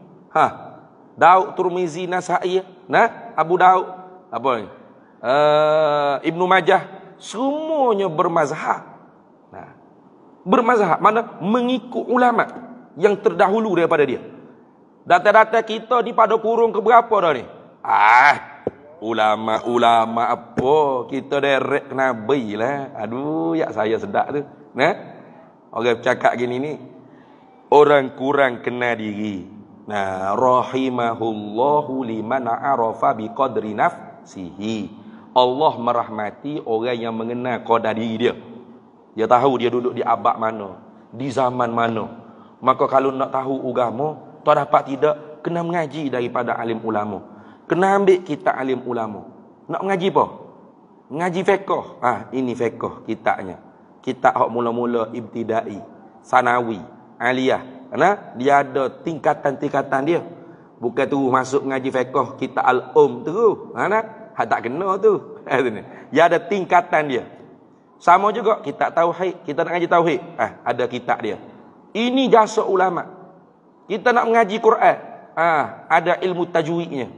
Daud, Turmizi, Nasa'i, Abu Daud, apa ni? Ibnu Majah, semuanya bermazhab. Bermazhab mana? Mengikut ulama yang terdahulu daripada dia. Data-data kita di pada kurung ke berapa dah ni? Ulama apa? Kita derek Nabi lah. Aduh, ya saya sedap tu. Orang cakap gini ni, orang kurang kena diri. Rahimahullahu liman arafa biqadri nafsihi. Allah merahmati orang yang mengenal qadar diri dia. Dia tahu dia duduk di abad mana, di zaman mana. Maka kalau nak tahu agama, tak dapat tidak, kena mengaji daripada alim ulama. Kena ambil kitab alim ulama. Nak mengaji apa? Mengaji fiqh. Ini fiqh kitabnya. Kitab hak mula-mula ibtidai, sanawi, aliyah. Karena dia ada tingkatan-tingkatan dia. Bukan tu masuk mengaji fiqh kitab al-terus. Tak kena tu. Dia ada tingkatan dia. Sama juga kitab tauhid. Kita nak ngaji tauhid, ada kitab dia. Ini jasa ulama. Kita nak mengaji Quran, ada ilmu tajwidnya.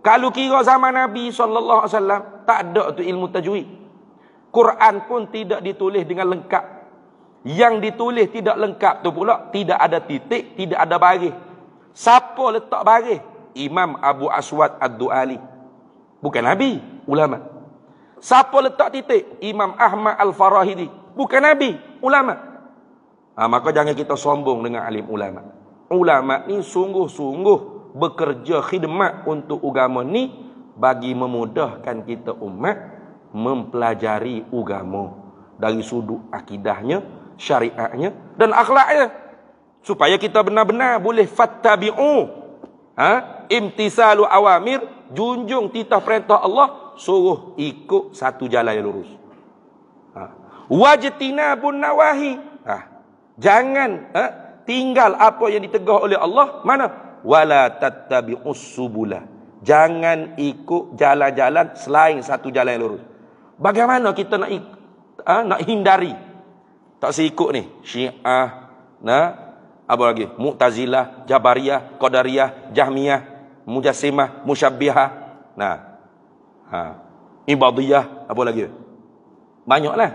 Kalau kira zaman Nabi sallallahu alaihi wasallam, tak ada tu ilmu tajwid. Quran pun tidak ditulis dengan lengkap. Yang ditulis tidak lengkap tu pula tidak ada titik, tidak ada baris. Siapa letak baris? Imam Abu Aswad Ad-Du'ali. Bukan Nabi, ulama. Siapa letak titik? Imam Ahmad Al-Farahidi. Bukan Nabi, ulama. Maka jangan kita sombong dengan alim ulama. Ulama ni sungguh-sungguh bekerja khidmat untuk agama ni bagi memudahkan kita umat mempelajari agama dari sudut akidahnya, syariatnya dan akhlaknya, supaya kita benar-benar boleh fattabi'u, imtisalu awamir, junjung titah perintah Allah, suruh ikut satu jalan yang lurus. Wajtinabun nawahi, jangan tinggal apa yang ditegah oleh Allah. Mana? Wala tattabi'us subula, jangan ikut jalan-jalan selain satu jalan yang lurus. Bagaimana kita nak hindari? Tak seikut ni Syiah, apa lagi? Mu'tazilah, Jabariyah, Qadariyah, Jahmiyah, Mujassimah, Musyabbihah, Ibadiyah, apa lagi? Banyaklah.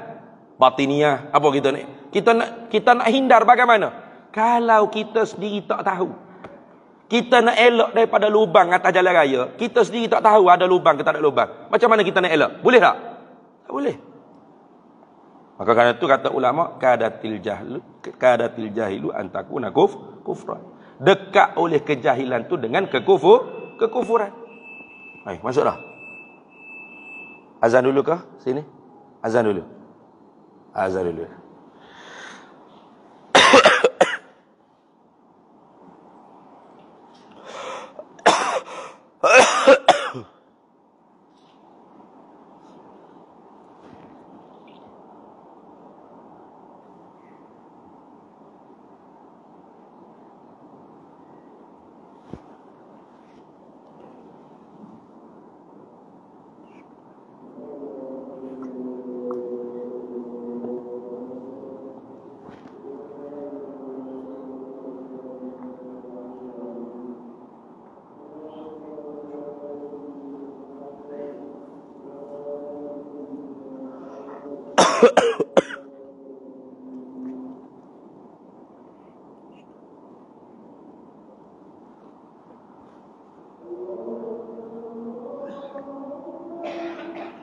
Batiniyah, apa kita ni? Kita nak hindar bagaimana? Kalau kita sendiri tak tahu. Kita nak elak daripada lubang atas jalan raya, kita sendiri tak tahu ada lubang ke tak ada lubang. Macam mana kita nak elak? Boleh tak? Tak boleh. Maka kerana itu kata ulama, kadatil jahilu antakuna kufran. Dekat oleh kejahilan tu dengan kekufuran. Masuklah. Azan dulu kah? Sini. Azan dulu. Azan dulu.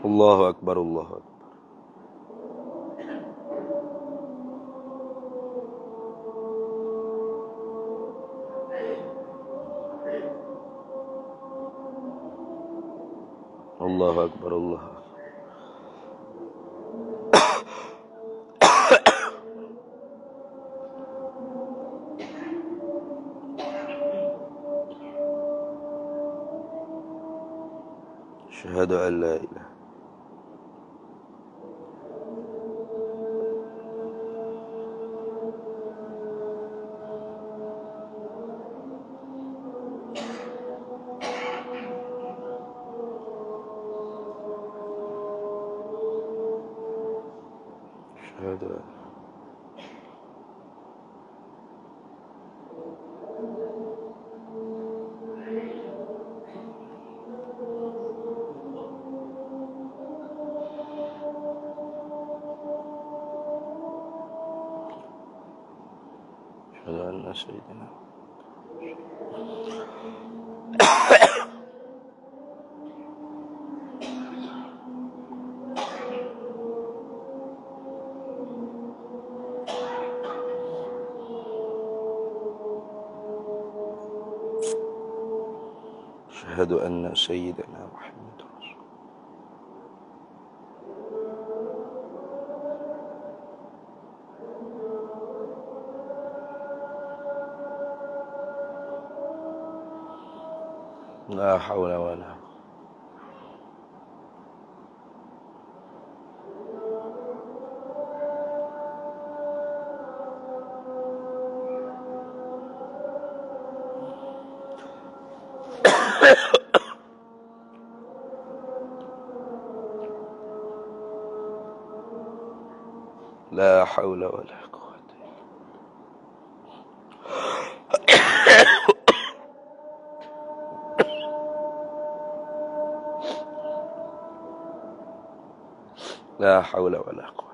Allahu Akbar, Allahu Akbar. Allahu Akbar, Allahu Akbar. Asyhadu an la ilaha. Asyhadu an أشهد أن سيدنا أشهد أن سيدنا محمد رسول لا حول ولا قوة. لا حول ولا قوة. لا حول ولا قوة.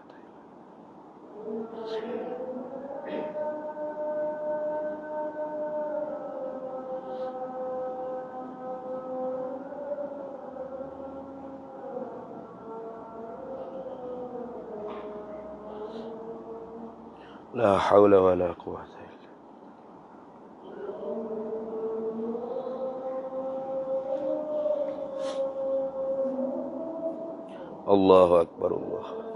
لا حول ولا قوة إلا الله أكبر. الله أكبر.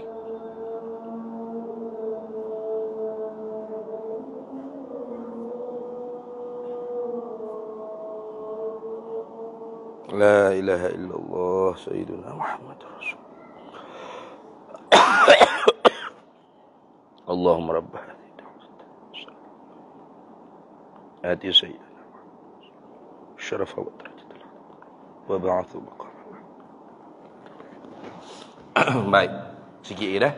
لا إله إلا الله سيدنا محمد رسول اللهم رب هذه الدعوة آتي سيدنا الشرف والدرجة وبعث مقام. Baik, sikit dah.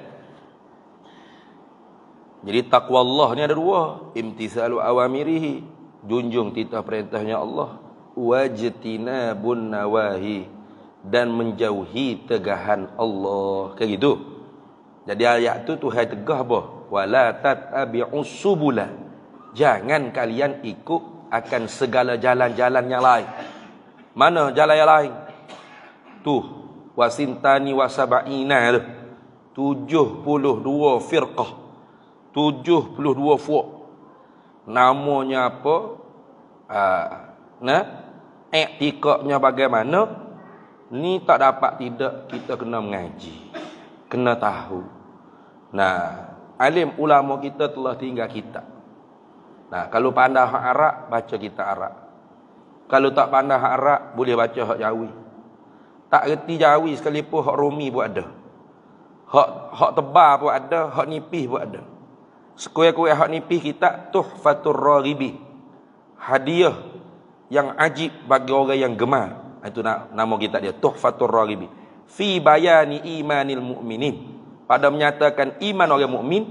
Jadi takwa Allah ni ada dua, imtithalu awamirihi, junjung titah perintahnya Allah, wajtinabun nawahi, dan menjauhi tegahan Allah. Kayak gitu. Jadi ayat tu Tuhan tegah apa? Wala tattabi'us subula. Jangan kalian ikut akan segala jalan-jalan yang lain. Mana jalan yang lain? Tu wasintani wasaba'ina tu 72 firqah, 72 fuq. Namanya apa? I'tikadnya bagaimana? Ni tak dapat tidak, kita kena mengaji, kena tahu. Nah, alim ulama kita telah tinggal kitab. Nah, kalau pandai hak Arab, baca kitab Arab. Kalau tak pandai hak Arab, boleh baca hak Jawi. Tak reti Jawi sekalipun hak Rumi pun ada. Hak tebal pun ada, hak nipis pun ada. Sekuat-kuat hak nipis kita Tuhfatur Raghibi. Hadiah yang ajib bagi orang yang gemar. Itu nama kitab dia, Tuhfatur Raghibi. Fi bayani imanil mu'minin. Pada menyatakan iman orang mukmin,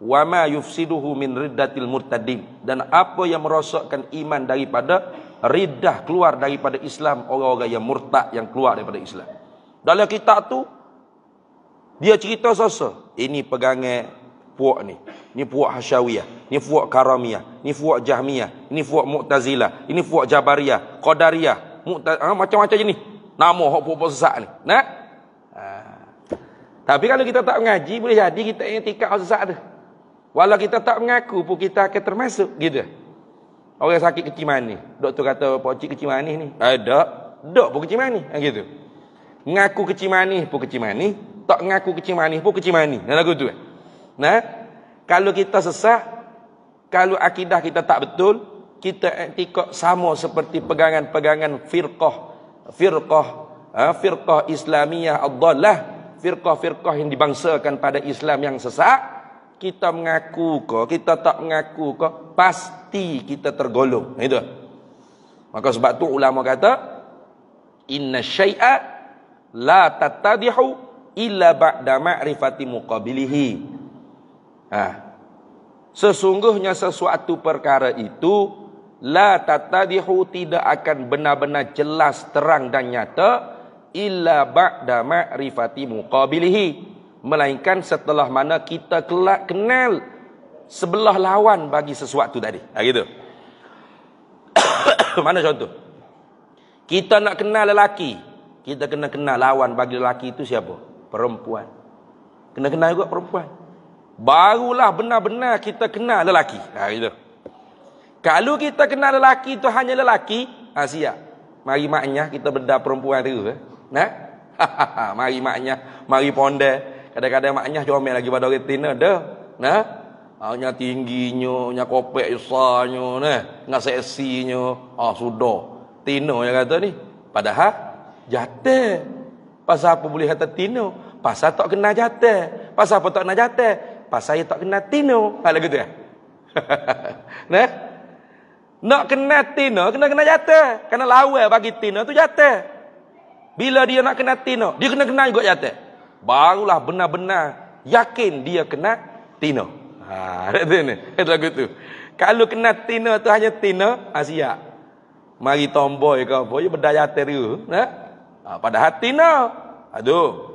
wa ma yufsiduhu min riddatil murtadin, dan apa yang merosakkan iman daripada riddah, keluar daripada Islam, orang-orang yang murtad, yang keluar daripada Islam. Dalam kitab tu dia cerita sasa, ini pegangan puak ni puak Hasyawiyah, ni puak Karamiyah, ni puak Jahmiyah, ini puak Mu'tazilah, ini puak Jabariyah, Qadariyah, macam-macam je ni. Nama hak puak sesat ni. Nah. Tapi kalau kita tak mengaji, boleh jadi kita i'tikad sesat tu. Walau kita tak mengaku pun kita akan termasuk gitu. Orang sakit kecil manis, doktor kata pocik kecil manis ni. Dok pun kecil manis, gitu. Mengaku kecil manis pun kecil manis, tak mengaku kecil manis pun kecil manis. Nah, lagu tu. Nah, kalau kita sesat, kalau akidah kita tak betul, kita i'tikad sama seperti pegangan-pegangan firqah firqah Islamiyah ad-dhallah, firqah-firqah yang dibangsakan pada Islam yang sesat, kita mengaku ke, kita tak mengaku ke, pasti kita tergolong. Itu. Maka sebab tu ulama kata, inna syai'a la tattadihu illa ba'da ma'rifati muqabilihi. Sesungguhnya sesuatu perkara itu la tattadihu, tidak akan benar-benar jelas, terang dan nyata, illa ba'da ma'rifati muqabilihi, melainkan setelah mana kita kenal sebelah lawan bagi sesuatu tadi. Gitu. Mana contoh? Kita nak kenal lelaki, kita kena kenal lawan bagi lelaki itu siapa? Perempuan. Kena kenal juga perempuan. Barulah benar-benar kita kenal lelaki. Gitu. Kalau kita kenal lelaki itu hanya lelaki, siap. Mari maknya kita bedah perempuan tu. Mari maknya, mari ponde. Kadang-kadang maknya comel lagi pada orang tina dah. Nya tingginya, nya kopek besarnya, nya seksinya. Sudah. Tino yang kata ni. Padahal jatuh. Pasal apa boleh kata tino? Pasal tak kena jatuh. Pasal apa tak kena jatuh? Pasal dia tak kena tino. Lagu tu ya. Nak kena tino, kena jatuh. Kerana lawan bagi tino tu jatuh. Bila dia nak kena tino, dia kena juga jatuh. Barulah benar-benar yakin dia kena tino. Itu lagu tu. Kalau kena tino tu hanya tino, siap. Mari tomboy ke apa, dia berdaya teru. Padahal tino. Aduh.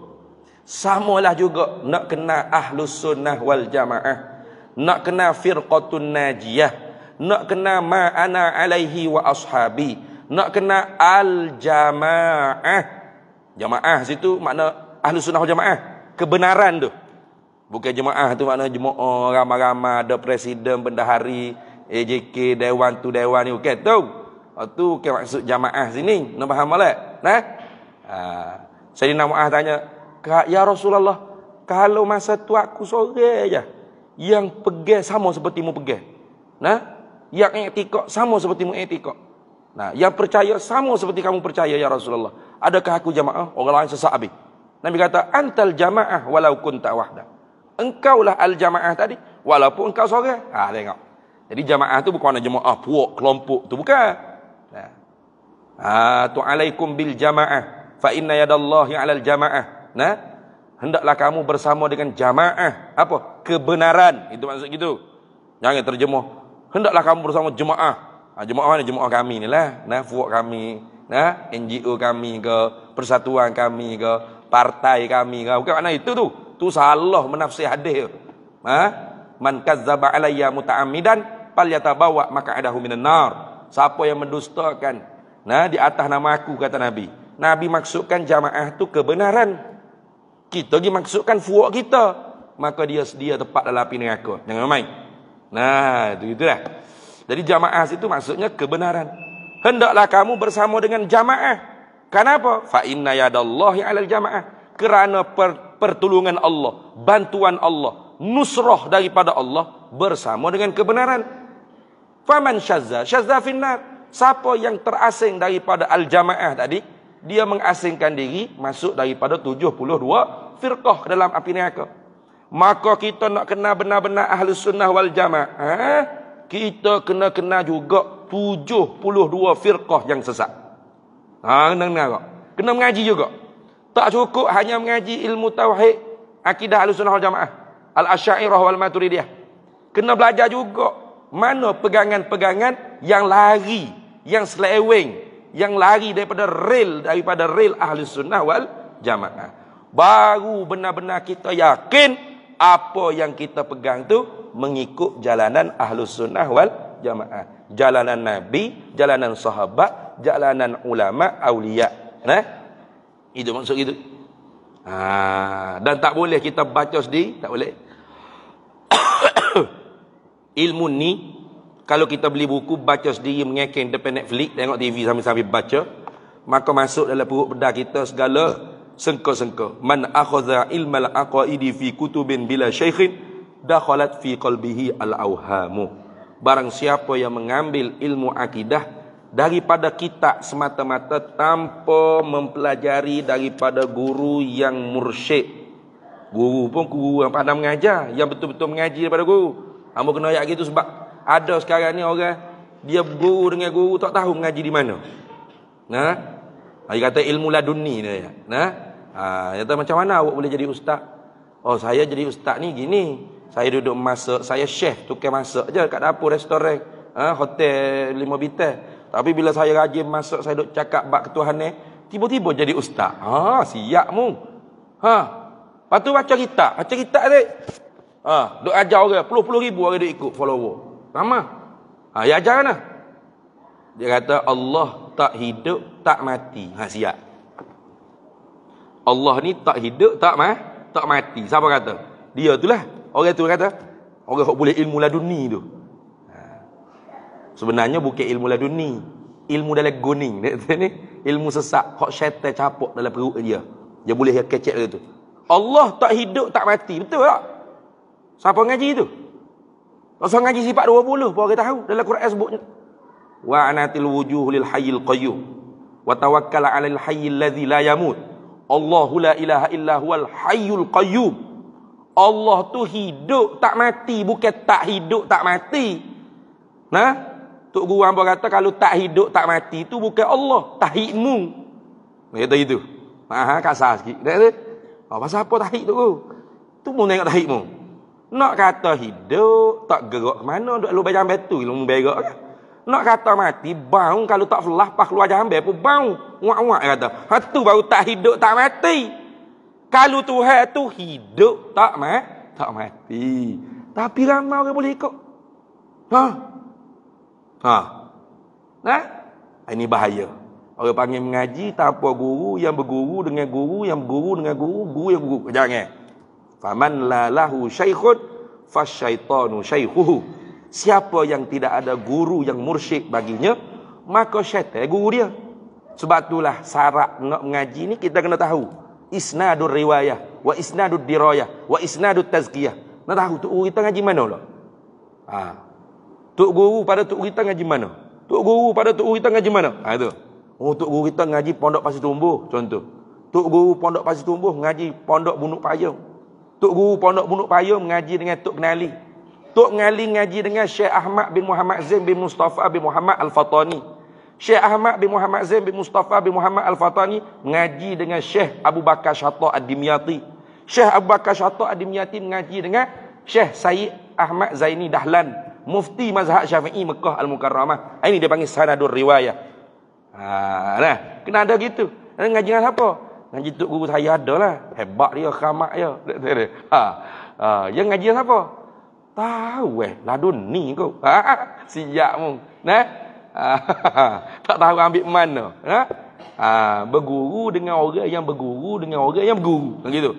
Samalah juga nak kena ahlus sunnah wal jamaah. Nak kena firqatun najiyah. Nak kena ma'ana alaihi wa ashabi. Nak kena al-jamaah. Jamaah situ makna ahlus sunnah wal jamaah. Kebenaran tu. Bukan jemaah tu makna jemaah ramai-ramai, ada presiden, bendahari, AJK, dewan tu dewan ni. Bukan tu. Tu bukan maksud jamaah sini. Nak faham tak? Sayyidina Mu'adh tanya, ya Rasulullah, kalau masa tu aku sore je yang pegang sama seperti mu pegang. Yang i'tikad sama seperti mu i'tikad. Yang percaya sama seperti kamu percaya ya Rasulullah. Adakah aku jamaah? Orang lain sesak habis. Nabi kata, antal jamaah walau kunta wahda. Engkaulah al-jamaah tadi walaupun engkau seorang. Tengok. Jadi jamaah tu bukan jemaah puak kelompok tu, bukan. Tu'alaikum bil jamaah fa inna yadallahi 'alal jamaah. Hendaklah kamu bersama dengan jamaah. Apa? Kebenaran. Itu maksud gitu. Jangan terjemah. Hendaklah kamu bersama jemaah. Jemaah mana? Jemaah kami ni lah. Fuak kami, NGO kami ke, persatuan kami ke, partai kami ke. Bukan makna itu tu. Tu salah menafsir hadis. Man kazzaba alayya muta'ammidan falyatabawa maq'adahu minan nar. Siapa yang mendustakan di atas nama aku, kata Nabi. Nabi maksudkan jamaah tu kebenaran. Kita lagi maksudkan fuak kita. Maka dia sedia tepat dalam api neraka. Jangan main. Itulah. Jadi jamaah itu maksudnya kebenaran. Hendaklah kamu bersama dengan jamaah. Kenapa? Fa inna yadallahi 'alal jamaah. Kerana pertolongan Allah, bantuan Allah, nusrah daripada Allah bersama dengan kebenaran. Faman syazza finnar. Siapa yang terasing daripada al-jamaah tadi, dia mengasingkan diri masuk daripada 72 firqah ke dalam api neraka. Maka kita nak kena benar-benar ahlus sunnah wal jamaah, kita kena juga 72 firqah yang sesat. Kena mengaji juga. Tak cukup hanya mengaji ilmu tauhid, akidah ahlus sunnah wal jamaah, al-asy'ariyah wal maturidiyah. Kena belajar juga mana pegangan-pegangan yang lari, yang seleweng, yang lari daripada rel ahlus sunnah wal jamaah. Baru benar-benar kita yakin apa yang kita pegang tu mengikut jalanan ahlus sunnah wal jamaah. Jalanan Nabi, jalanan sahabat, jalanan ulama, aulia. Itu maksud itu. Dan tak boleh kita baca sendiri, tak boleh. Ilmu ni kalau kita beli buku, baca sendiri, mengekeng depan Netflix, tengok TV sambil-sambil baca, maka masuk dalam perut bedah kita segala sengka-sengka. Man akhadha ilmal aqaidi fi kutubin bila syaikhin dakhalat fi qalbihi al-awhamu. Barang siapa yang mengambil ilmu akidah daripada kitab semata-mata tanpa mempelajari daripada guru yang mursyid. Guru pun guru yang pandai mengajar, yang betul-betul mengaji daripada guru. Hamba kena ayat gitu sebab ada sekarang ni orang dia guru dengan guru tak tahu mengaji di mana. Nah, dia kata ilmu laduni dia. Nah, kata macam mana awak boleh jadi ustaz? Oh, saya jadi ustaz ni gini. Saya duduk masak, saya chef, tukang masak je kat dapur restoran, hotel 5 bintang. Tapi bila saya rajin masak, saya duk cakap bab ketuhanan, tiba-tiba jadi ustaz. Siap mu. Lepas tu baca kitab ni. Duk ajar orang, puluh ribu orang duk ikut follower. Sama. Dia ajar mana? Dia kata Allah tak hidup, tak mati. Siap. Allah ni tak hidup, tak mati. Siapa kata? Dia tu lah. Orang tu kata. Orang yang boleh ilmu laduni tu. Sebenarnya bukan ilmu laduni. Ilmu dalam guning. Ilmu sesak. Hak syaitan capuk dalam perut dia. Dia boleh kecek dia tu. Allah tak hidup, tak mati. Betul tak? Siapa ngaji tu? Rasul ngaji sifat 20 pun orang tahu. Dalam Quran sebutnya. Wa anatil wujuh lil hayyil qayyum. Wa tawakkal 'alal hayyil ladzi la yamut. Allahu la ilaha illa huwal hayyul qayyum. Allah tu hidup tak mati, bukan tak hidup tak mati. Nah, Tok Guru hamba kata kalau tak hidup tak mati tu bukan Allah, tahidmu. Dia kata gitu. Kasar sikit. Dia pasal apa tahid tu? Tu mu tengok tahidmu. Nak kata hidup tak gerak ke mana duk lu bayang batu ilmu berak kan. Nak kata mati bau kalau tak felah pas keluar jambe pun bau. Wak-wak kata. Tu baru tak hidup tak mati. Kalau Tuhan tu hidup tak mati. Tapi ramai orang boleh ikut. Ini bahaya. Orang panggil mengaji tanpa guru, yang berguru dengan guru, yang berguru dengan guru, guru yang berguru. Jangan. Faman la lahu syaikhun fasyaitanu syaikhuhu. Siapa yang tidak ada guru yang mursyid baginya, maka syaitan guru dia. Sebab itulah syarat nak mengaji ni kita kena tahu isnadur riwayah, wa isnadud dirayah, wa isnadut tazkiyah. Nak tahu tok guru kita ngaji mana pula? Tok guru pada tok guru kita ngaji mana? Tok guru pada tok guru kita ngaji mana? Itu. Tok guru kita ngaji Pondok Pasir Tumbuh contoh. Tok guru Pondok Pasir Tumbuh ngaji Pondok Bunuk Payung. Tok guru Pondok Bunuk Payung mengaji dengan Tok Kenali. Tok Kenali ngaji dengan Syekh Ahmad bin Muhammad Zain bin Mustafa bin Muhammad Al-Fatani. Syekh Ahmad bin Muhammad Zain bin Mustafa bin Muhammad Al-Fatani mengaji dengan Syekh Abu Bakar Shatta Ad-Dimyati. Syekh Abu Bakar Shatta Ad-Dimyati mengaji dengan Syekh Sayyid Ahmad Zaini Dahlan, mufti mazhab Syafi'i Mekah Al-Mukarramah. Ini dia panggil sanadur riwayah. Kena ada gitu. Ngaji dengan siapa? Ngaji tok guru saya ada lah. Hebat dia, khamak dia. Yang ngaji dengan siapa? Tahu ladun ni kau. Siap mu. Tak tahu ambil mana. Berguru dengan orang yang berguru dengan orang yang berguru. Gitu.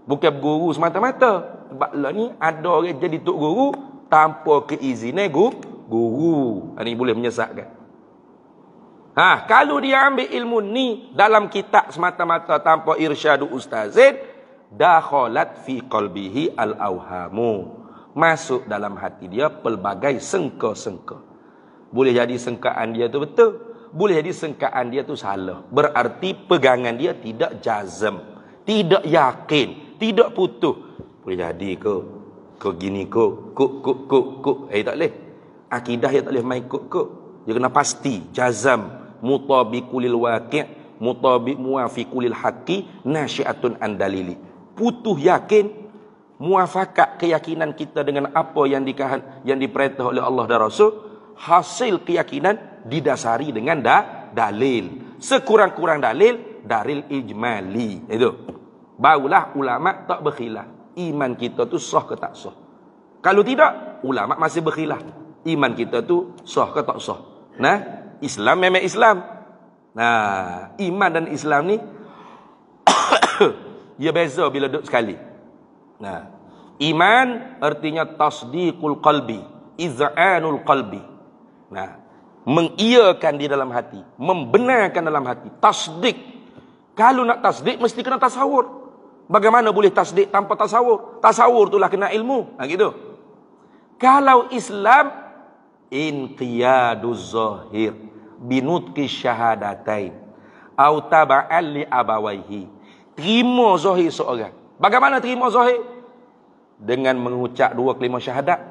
Bukan berguru semata-mata. Sebab lah ni ada orang jadi tok guru tanpa keizinan guru. Ini boleh menyesatkan. Kalau dia ambil ilmu ni dalam kitab semata-mata tanpa irsyadu ustazin, dakhalat fi qalbihi al-awhamu. Masuk dalam hati dia pelbagai sengka-sengka. Boleh jadi sengkaan dia tu betul, boleh jadi sengkaan dia tu salah. Berarti pegangan dia tidak jazm, tidak yakin, tidak putus. Boleh jadi ke gini ke tak boleh. Akidah dia tak boleh main ke. Dia kena pasti, jazam, mutabiqulil waqi', muwafiqulil haqqi, nasyi'atun an dalili. Putus yakin, muafakat keyakinan kita dengan apa yang diperintah oleh Allah dan Rasul, hasil keyakinan didasari dengan dalil. Sekurang-kurang dalil ijmali. Itu. Barulah ulama tak berkhilaf. Iman kita tu sah ke tak sah. Kalau tidak, ulama masih berkhilaf. Iman kita tu sah ke tak sah. Islam memang Islam. Iman dan Islam ni dia beza bila duduk sekali. Iman artinya tasdiqul qalbi, iz'anul qalbi. Mengiyakan di dalam hati, membenarkan dalam hati, tasdik. Kalau nak tasdik mesti kena tasawur. Bagaimana boleh tasdik tanpa tasawur? Tasawur itulah kena ilmu. Gitu. Kalau Islam inqiyaduz zahir, binutqi syahadatain au taba'an li abawaihi. Terima zahir seorang. Bagaimana terima zahir? Dengan mengucap 2 kalimah syahadat.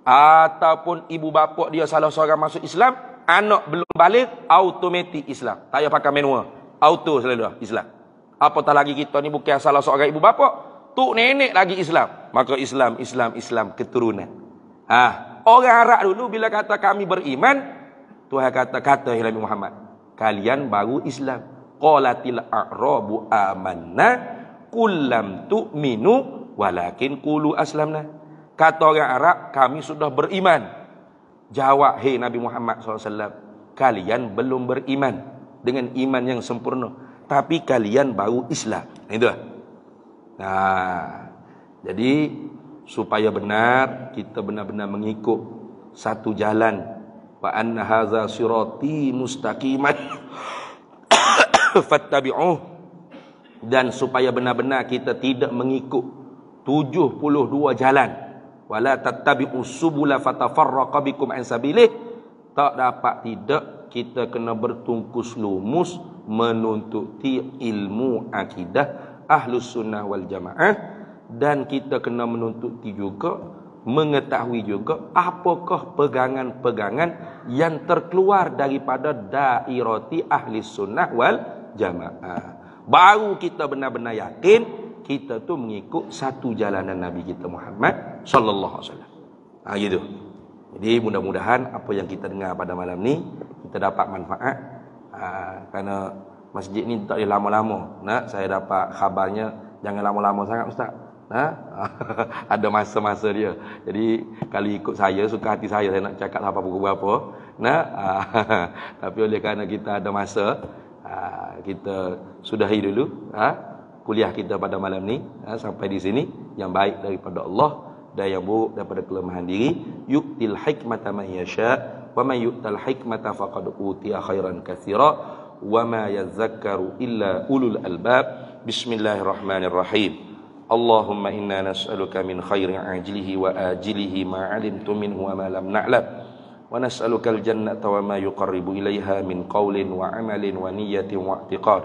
Ataupun ibu bapa dia salah seorang masuk Islam, anak belum balik, automatik Islam. Tak payah pakai manual. Auto selalu Islam. Apatah lagi kita ni bukan salah seorang ibu bapa, tok nenek lagi Islam. Maka Islam keturunan. Orang Arab dulu bila kata kami beriman, Tuhan kata Nabi Muhammad, kalian baru Islam. Qalatil a'rabu amanna qul lam tu'minu walakin qulu aslamna. Kata orang Arab, kami sudah beriman. Jawab, hei Nabi Muhammad SAW, kalian belum beriman dengan iman yang sempurna, tapi kalian baru Islam. Itu. Nah, jadi supaya benar, kita benar-benar mengikut satu jalan. Wa anna hadza sirati mustaqiman fattabi'uh. Dan supaya benar-benar kita tidak mengikut 72 jalan. Wala tattabi'us subula fatafarraqa bikum an sabilih. Tak dapat tidak, kita kena bertungkus lumus menuntut ilmu akidah Ahlus Sunnah wal Jamaah, dan kita kena menuntut juga mengetahui juga apakah pegangan-pegangan yang terkeluar daripada dairati Ahli Sunnah wal Jamaah. Baru kita benar-benar yakin kita tu mengikut satu jalanan Nabi kita Muhammad sallallahu alaihi wasallam. Gitu. Jadi mudah-mudahan apa yang kita dengar pada malam ni kita dapat manfaat. Kerana masjid ni tak boleh lama-lama. Saya dapat khabarnya jangan lama-lama sangat ustaz. Ada masa-masa dia. Jadi kalau ikut saya, suka hati saya nak cakap apa pukul berapa. Tapi oleh kerana kita ada masa, kita sudahi dulu kuliah kita pada malam ni sampai di sini. Yang baik daripada Allah dan yang buruk daripada kelemahan diri. Yu'til hikmata man yasha wa man yu'tal hikmata faqad utiya khairan katsira wa ma yadhakkaru illa ulul albab. Bismillahirrahmanirrahim. Allahumma inna nas'aluka min khairi ajlihi wa ajilihi ma 'alimtu minhu wa ma lam na'lam. Wa nas'aluka al-jannata wa ma yuqarribu ilaiha min qawlin wa 'amalin wa niyyatin wa i'tiqad.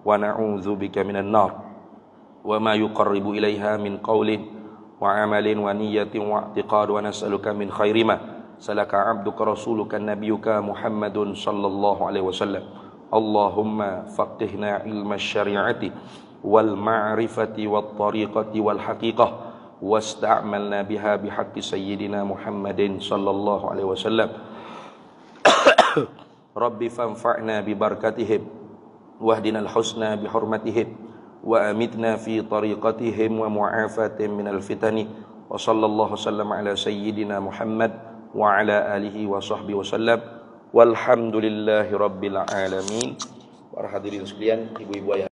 Wa na'udzu bika minan nar wa ma yuqarribu ilaiha min qawlin wa 'amalin wa niyyatin wa i'tiqad. Wa nas'aluka min khairi ma salaka 'abduka rasuluka nabiyyuka Muhammadun sallallahu alaihi wasallam. Allahumma faqihna ilma syari'ati wal ma'rifati wat tariqati wal haqiqah wasta'malna biha bihaqqi sayyidina Muhammadin sallallahu alaihi wasallam. Rabbi fanfa'na bi barakatihim wahdinal husna bi hurmatihim wa amitna fi tariqatihim wa mu'afatin minal fitani wa sallallahu sallam ala sayyidina Muhammad wa ala alihi wa sahbihi wasallam walhamdulillahi rabbil alamin. Para hadirin sekalian, ibu-ibu ayah